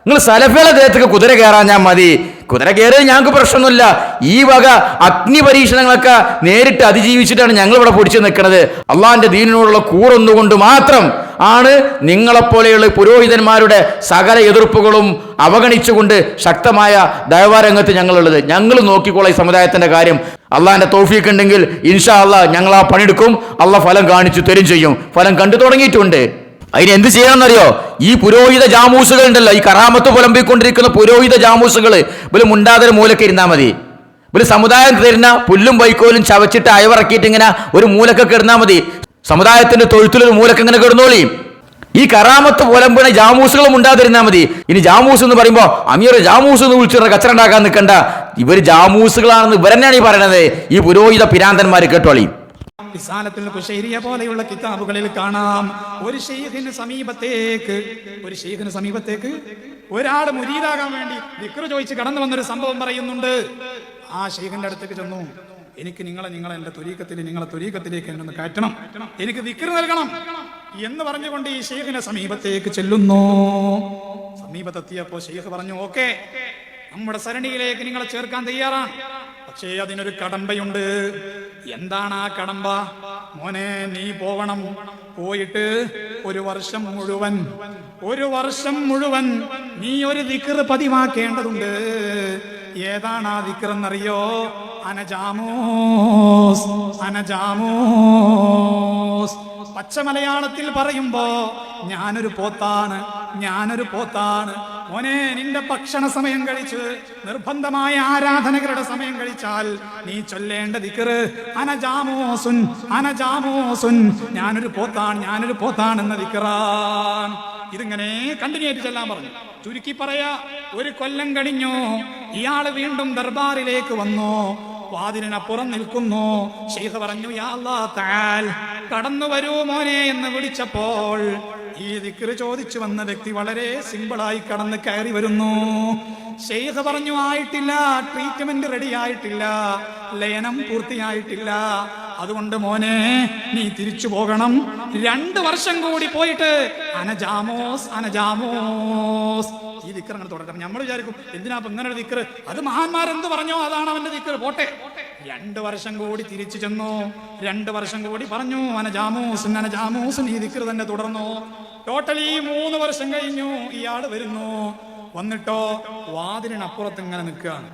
A: നിങ്ങൾ സലഫികളെ ദേഹത്തേക്ക് കുതിര കയറാൻ ഞാൻ മതി. കുതിര കയറിയത് ഞങ്ങൾക്ക് പ്രശ്നമൊന്നുമില്ല. ഈ വക അഗ്നി പരീക്ഷണങ്ങളൊക്കെ നേരിട്ട് അതിജീവിച്ചിട്ടാണ് ഞങ്ങൾ ഇവിടെ പൊടിച്ചു നിൽക്കുന്നത്. അള്ളാഹിന്റെ ദീനിനോടുള്ള കൂറൊന്നുകൊണ്ട് മാത്രം ആണ് നിങ്ങളെപ്പോലെയുള്ള പുരോഹിതന്മാരുടെ സകല എതിർപ്പുകളും അവഗണിച്ചുകൊണ്ട് ശക്തമായ ദൈവരംഗത്ത് ഞങ്ങളുള്ളത്. ഞങ്ങൾ നോക്കിക്കോളാം ഈ സമുദായത്തിന്റെ കാര്യം. അള്ളാഹിന്റെ തൗഫീഖ് ഉണ്ടെങ്കിൽ ഇൻഷാ അള്ളാഹ് ഞങ്ങൾ ആ പണിയെടുക്കും. അള്ളാഹ് ഫലം കാണിച്ചു തരും ചെയ്യും. ഫലം കണ്ടു തുടങ്ങിയിട്ടുണ്ട്. അതിന് എന്ത് ചെയ്യണമെന്നറിയോ? ഈ പുരോഹിത ജാമൂസുകൾ ഉണ്ടല്ലോ, ഈ കറാമത്ത് പുലമ്പിക്കൊണ്ടിരിക്കുന്ന പുരോഹിത ജാമൂസുകൾ ഇവര് മുണ്ടാതൊരു മൂലക്ക് ഇരുന്നാൽ മതി. ഇവര് സമുദായം തരുന്ന പുല്ലും വൈക്കോലും ചവച്ചിട്ട് അയവിറക്കിയിട്ട് ഇങ്ങനെ ഒരു മൂലക്കൊക്കെ ഇടുന്നാൽ മതി. സമുദായത്തിന്റെ തൊഴുത്തിലൊരു മൂലക്ക് ഇങ്ങനെ കിടന്നോളിയും. ഈ കറാമത്ത് പുലമ്പിണ ജാമൂസുകളും ഉണ്ടാതിരുന്നാൽ മതി. ഇനി ജാമൂസ് എന്ന് പറയുമ്പോ അമീർ ജാമൂസ് എന്ന് വിളിച്ചിട്ട് കച്ചറ ഉണ്ടാക്കാൻ നിൽക്കണ്ട. ഇവര് ജാമൂസുകളാണെന്ന് ഇവരെന്നെയാണ് ഈ പറയണത്, ഈ പുരോഹിത പിരാന്തന്മാര്. കേട്ടോളി.
L: റിസാലത്തുൽ ഖുശൈരിയ പോലെയുള്ള കിതാബുകളിൽ കാണാം, ഒരു ഷെയ്ഖിന് സമീപത്തേക്ക് ഒരാൾ മുരീദാകാൻ വേണ്ടി ദിക്ർ ചോദിച്ച് കടന്നു വന്നൊരു സംഭവം പറയുന്നുണ്ട്. ആ ഷെയ്ഖിന്റെ അടുത്തേക്ക് ചെന്നു, എനിക്ക് നിങ്ങളെ എന്റെ ത്വരീഖത്തിലേക്ക് എന്നെ ഒന്ന് കയറ്റണം, എനിക്ക് ദിക്ർ നൽകണം എന്ന് പറഞ്ഞുകൊണ്ട് ഈ ഷെയ്ഖിന്റെ സമീപത്തേക്ക് ചെല്ലുന്നു. സമീപത്തെത്തിയപ്പോ ഷെയ്ഖ് പറഞ്ഞു, ഓക്കെ, നമ്മുടെ സരണിയിലേക്ക് നിങ്ങളെ ചേർക്കാൻ തയ്യാറാണ്, പക്ഷേ അതിനൊരു കടമ്പയുണ്ട്. എന്താണ് ആ കടമ്പ? മോനെ, നീ പോവണം, പോയിട്ട് ഒരു വർഷം മുഴുവൻ നീ ഒരു ദിക്ർ പതിവാക്കേണ്ടതുണ്ട്. ഏതാണ് ആ ദിക്ർ എന്നറിയോ? അനജാമൂസ്. പച്ച മലയാളത്തിൽ പറയുമ്പോ ഞാനൊരു പോത്താണ്. മോനെ, നിന്റെ ഭക്ഷണ സമയം കഴിച്ച് നിർബന്ധമായ ആരാധനകളുടെ സമയം കഴിച്ചാൽ നീ ചൊല്ലേണ്ട ദിക്ർ അനജാമൂസുൻ, ഞാനൊരു പോത്താണ് എന്ന ദിക്റാണ്. ഇതിങ്ങനെ കണ്ടിന്യൂ ആയിട്ട് ചെല്ലാൻ പറഞ്ഞു. ചുരുക്കി പറയാ, ഒരു കൊല്ലം കഴിഞ്ഞു. ഇയാള് വീണ്ടും ദർബാറിലേക്ക് വന്നു. വാതിലിനപ്പുറം നിൽക്കുന്നു. ശൈഖ് പറഞ്ഞു, യാ അല്ലാഹ് തആല, കടന്നു വരൂ മോനെ എന്ന് വിളിച്ചപ്പോൾ ഈ ദിക്ർ ചോദിച്ചു വന്ന വ്യക്തി വളരെ സിമ്പിളായി കടന്ന് കയറി വരുന്നു. ശൈഖ് പറഞ്ഞു, ആയിട്ടില്ല, ട്രീറ്റ്മെന്റ് റെഡി ആയിട്ടില്ല, ലയനം പൂർത്തിയായിട്ടില്ല. അതുകൊണ്ട് മോനെ നീ തിരിച്ചു പോകണം. 2 വർഷം കൂടി പോയിട്ട് അനജാമോസ് അനജാമോസ് ഈ ദിക്ർ അങ്ങനെ തുടങ്ങണം. നമ്മൾ വിചാരിക്കും എന്തിനാ ഇങ്ങനെ ഒരു ദിക്ർ, അത് മഹാന്മാരെന്ത് പറഞ്ഞോ അതാണ് അവന്റെ ദിക്ർ, പോട്ടെ. 2 വർഷം കൂടി തിരിച്ചു ചെന്നു. 2 വർഷം കൂടി പറഞ്ഞു അനജാമോസ് അനജാമോസ് ഈ ദിക്ർ തന്നെ തുടർന്നു. ടോട്ടലി 3 വർഷം കഴിഞ്ഞു. ഇയാൾ വരുന്നു. വന്നിട്ടോ വാതിലിനപ്പുറത്ത് ഇങ്ങനെ നിൽക്കുകയാണ്.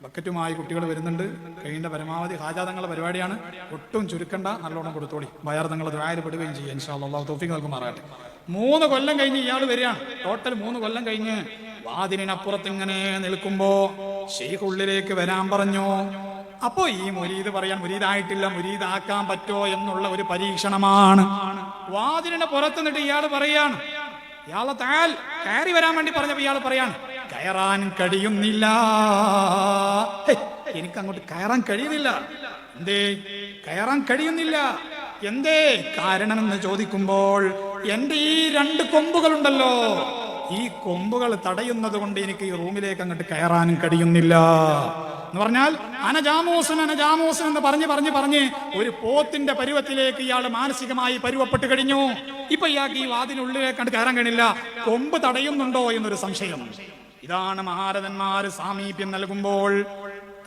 L: ബക്കറ്റുമായി കുട്ടികൾ വരുന്നുണ്ട്. കഴിയുന്ന പരമാവധി ഹാജാതങ്ങളുടെ പരിപാടിയാണ്. ഒട്ടും ചുരുക്കണ്ട, നല്ലോണം കൊടുത്തോളി. വയർ നിങ്ങൾ ദ്വാരപ്പെടുകയും ചെയ്യും. ഇൻഷാ അല്ലാഹ് തൗഫീഖ് നൽകുമാറാകട്ടെ. 3 കൊല്ലം കഴിഞ്ഞ് ഇയാൾ വരികയാണ്. ടോട്ടൽ 3 കൊല്ലം കഴിഞ്ഞ് വാതിലിനപ്പുറത്ത് ഇങ്ങനെ നിൽക്കുമ്പോ ശൈഖ് ഉള്ളിലേക്ക് വരാൻ പറഞ്ഞു. അപ്പോ ഈ മുരീദ് പറയാൻ മുരീദായിട്ടില്ല, മുരീദാക്കാൻ പറ്റോ എന്നുള്ള ഒരു പരീക്ഷണമാണ്. വാതിലിന് പുറത്ത് നിന്നിട്ട് ഇയാൾ പറയാണ്, ഇയാളെ കയറി വരാൻ വേണ്ടി പറഞ്ഞപ്പോ ഇയാൾ പറയാണ് കയറാൻ കഴിയുന്നില്ല. എനിക്ക് അങ്ങോട്ട് കയറാൻ കഴിയുന്നില്ല. എന്തേ കയറാൻ കഴിയുന്നില്ല? എന്തേ കാരണമെന്ന് ചോദിക്കുമ്പോൾ എന്റെ ഈ 2 കൊമ്പുകളുണ്ടല്ലോ, ഈ കൊമ്പുകൾ തടയുന്നത് കൊണ്ട് എനിക്ക് ഈ റൂമിലേക്ക് അങ്ങോട്ട് കയറാനും കഴിയുന്നില്ല എന്ന് പറഞ്ഞാൽ അനജാമൂസൻ അനജാമൂസൻ എന്ന് പറഞ്ഞ് ഒരു പോത്തിന്റെ പരുവത്തിലേക്ക് ഇയാൾ മാനസികമായി പരുവപ്പെട്ട് കഴിഞ്ഞു. ഇപ്പൊ ഇയാൾക്ക് ഈ വാതിനുള്ളിലേക്ക് കണ്ട് കയറാൻ കഴിയില്ല. കൊമ്പ് തടയുന്നുണ്ടോ എന്നൊരു സംശയം. ഇതാണ് മഹാരഥന്മാര് സാമീപ്യം നൽകുമ്പോൾ,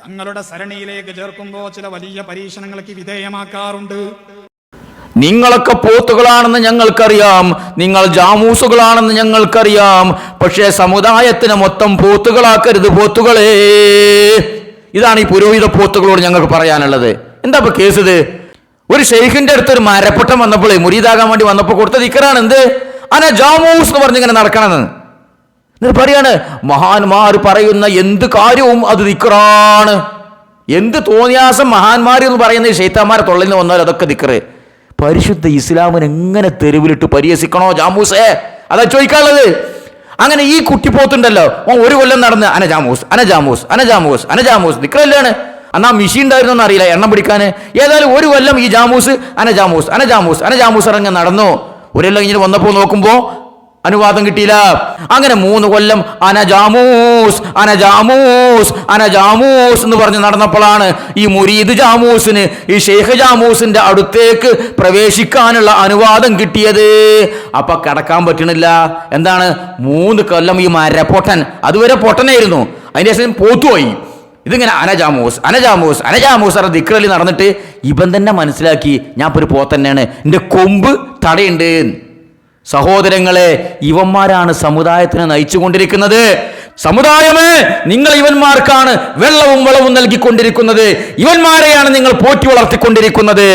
L: തങ്ങളുടെ സരണിയിലേക്ക് ചേർക്കുമ്പോൾ ചില വലിയ പരീക്ഷണങ്ങൾക്ക് വിധേയമാക്കാറുണ്ട്.
A: നിങ്ങളൊക്കെ പോത്തുകളാണെന്ന് ഞങ്ങൾക്കറിയാം, നിങ്ങൾ ജാമൂസുകളാണെന്ന് ഞങ്ങൾക്കറിയാം, പക്ഷേ സമുദായത്തിന് മൊത്തം പോത്തുകളാക്കരുത് പോത്തുകളെ. ഇതാണ് ഈ പുരോഹിത പോത്തുകളോട് ഞങ്ങൾക്ക് പറയാനുള്ളത്. എന്താ ഇപ്പൊ കേസ്? ഇത് ഒരു ഷെയ്ഖിന്റെ അടുത്ത് ഒരു മരപ്പട്ടം വന്നപ്പോൾ മുരീദാകാൻ വേണ്ടി വന്നപ്പോൾ കൊടുത്ത ദിക്റാണ് എന്ത്? അന ജാമൂസ് എന്ന് പറഞ്ഞിങ്ങനെ നടക്കണമെന്ന്. എന്നിട്ട് പറയാണ് മഹാന്മാർ പറയുന്ന എന്ത് കാര്യവും അത് ദിക്റാണ്. എന്ത് തോന്നിയാസം മഹാന്മാർ എന്ന് പറയുന്നത് ശൈത്താന്മാരെ തൊള്ളിൽ നിന്ന് വന്നാൽ അതൊക്കെ ദിക്റ്. പരിശുദ്ധ ഇസ്ലാമിന് എങ്ങനെ തെരുവിലിട്ട് പരിഹസിക്കണോ ജാമൂസേ? അതാ ചോദിക്കാനുള്ളത്. അങ്ങനെ ഈ കുട്ടിപ്പോത്തുണ്ടല്ലോ, 1 കൊല്ലം നടന്ന് അനജാമൂസ് അനജാമൂസ് അനജാമൂസ് അനജാമൂസ് ദിക്റല്ലാണ്. അന്നാ മിഷീൻ ഉണ്ടായിരുന്നോന്ന് അറിയില്ല എണ്ണം പിടിക്കാൻ. ഏതായാലും 1 കൊല്ലം ഈ ജാമൂസ് അനജാമൂസ് അനജാമൂസ് അനജാമൂസ് ഇറങ്ങി നടന്നു. 1 കൊല്ലം ഇങ്ങനെ വന്നപ്പോൾ നോക്കുമ്പോ അനുവാദം കിട്ടിയില്ല. അങ്ങനെ 3 കൊല്ലം അനജാമൂസ് അനജാമൂസ് അനജാമൂസ് എന്ന് പറഞ്ഞ് നടന്നപ്പോഴാണ് ഈ മുരീദ് ജാമൂസിന് ഈ ഷെയ്ഖ് ജാമൂസിന്റെ അടുത്തേക്ക് പ്രവേശിക്കാനുള്ള അനുവാദം കിട്ടിയത്. അപ്പൊ കടക്കാൻ പറ്റണില്ല. എന്താണ്? 3 കൊല്ലം ഈ മരപ്പൊട്ടൻ, അതുവരെ പൊട്ടനായിരുന്നു, അതിന്റെ ശേഷം പോത്തുപോയി. ഇതിങ്ങനെ അനജാമൂസ് അനജാമൂസ് അനജാമൂസ് പറഞ്ഞ ദിക്റലി നടന്നിട്ട് ഇവൻ തന്നെ മനസ്സിലാക്കി ഞാൻ ഇപ്പൊ ഒരു പോത്തന്നെയാണ്, എന്റെ കൊമ്പ് തടയുണ്ട്. സഹോദരങ്ങളെ, ഇവന്മാരാണ് സമുദായത്തിനെ നയിച്ചുകൊണ്ടിരിക്കുന്നത്. സമുദായമേ, നിങ്ങൾ ഇവന്മാർക്കാണ് വെള്ളവും വളവും നൽകിക്കൊണ്ടിരിക്കുന്നത്. ഇവന്മാരെയാണ് നിങ്ങൾ പോറ്റി വളർത്തിക്കൊണ്ടിരിക്കുന്നത്.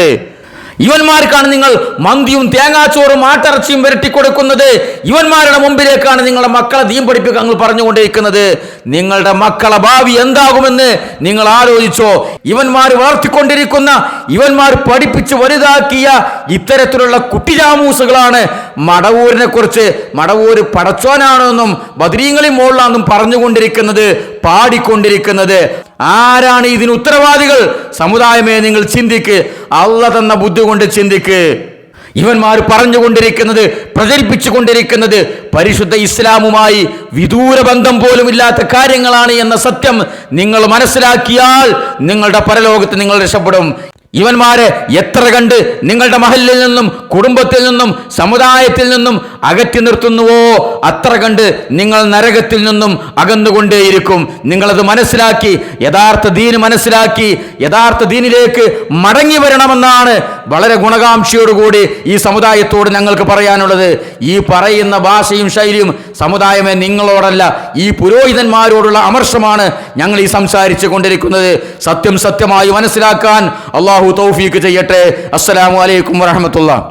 A: ഇവന്മാർക്കാണ് നിങ്ങൾ മന്തിയും തേങ്ങാച്ചോറും ആട്ടിറച്ചിയും വരട്ടിക്കൊടുക്കുന്നത്. ഇവന്മാരുടെ മുമ്പിലേക്കാണ് നിങ്ങളുടെ മക്കളെ ദീൻ പഠിപ്പിക്കാൻ നിങ്ങൾ പറഞ്ഞുകൊണ്ടിരിക്കുന്നത്. നിങ്ങളുടെ മക്കളെ ഭാവി എന്താകുമെന്ന് നിങ്ങൾ ആലോചിച്ചോ? ഇവന്മാർ വളർത്തിക്കൊണ്ടിരിക്കുന്ന, ഇവന്മാർ പഠിപ്പിച്ച് വലുതാക്കിയ ഇത്തരത്തിലുള്ള കുട്ടിജാമൂസുകളാണ് മടവൂരിനെ കുറിച്ച് മടവൂര് പടച്ചോനാണെന്നും ബദരീങ്ങളിൽ മോളിലാണെന്നും പറഞ്ഞുകൊണ്ടിരിക്കുന്നത്, പാടിക്കൊണ്ടിരിക്കുന്നത്. ആരാണ് ഇതിന് ഉത്തരവാദികൾ? സമുദായമേ, നിങ്ങൾ ചിന്തിക്ക്. അള്ളാഹ് തന്ന ബുദ്ധി കൊണ്ട് ചിന്തിക്ക്. ഇവന്മാർ പറഞ്ഞുകൊണ്ടിരിക്കുന്നത്, പ്രചരിപ്പിച്ചു കൊണ്ടിരിക്കുന്നത് പരിശുദ്ധ ഇസ്ലാമുമായി വിദൂര ബന്ധം പോലും ഇല്ലാത്ത കാര്യങ്ങളാണ് എന്ന സത്യം നിങ്ങൾ മനസ്സിലാക്കിയാൽ നിങ്ങളുടെ പരലോകത്ത് നിങ്ങൾ രക്ഷപ്പെടും. ഇവന്മാരെ എത്ര കണ്ട് നിങ്ങളുടെ മഹല്ലിൽ നിന്നും കുടുംബത്തിൽ നിന്നും സമുദായത്തിൽ നിന്നും അകറ്റി നിർത്തുന്നുവോ അത്ര കണ്ട് നിങ്ങൾ നരകത്തിൽ നിന്നും അകന്നുകൊണ്ടേയിരിക്കും. നിങ്ങളത് മനസ്സിലാക്കി യഥാർത്ഥ ദീന് മനസ്സിലാക്കി യഥാർത്ഥ ദീനിലേക്ക് മടങ്ങി വരണമെന്നാണ് വളരെ ഗുണകാംക്ഷയോടുകൂടി ഈ സമുദായത്തോട് ഞങ്ങൾക്ക് പറയാനുള്ളത്. ഈ പറയുന്ന ഭാഷയും ശൈലിയും സമുദായമേ നിങ്ങളോടല്ല, ഈ പുരോഹിതന്മാരോടുള്ള അമർഷമാണ് ഞങ്ങൾ ഈ സംസാരിച്ചു കൊണ്ടിരിക്കുന്നത്. സത്യം സത്യമായി മനസ്സിലാക്കാൻ അള്ളാഹു തൗഫീഖ് ചെയ്യട്ടെ. അസ്സലാമു അലൈക്കും വറഹ്മത്തുള്ളാഹി.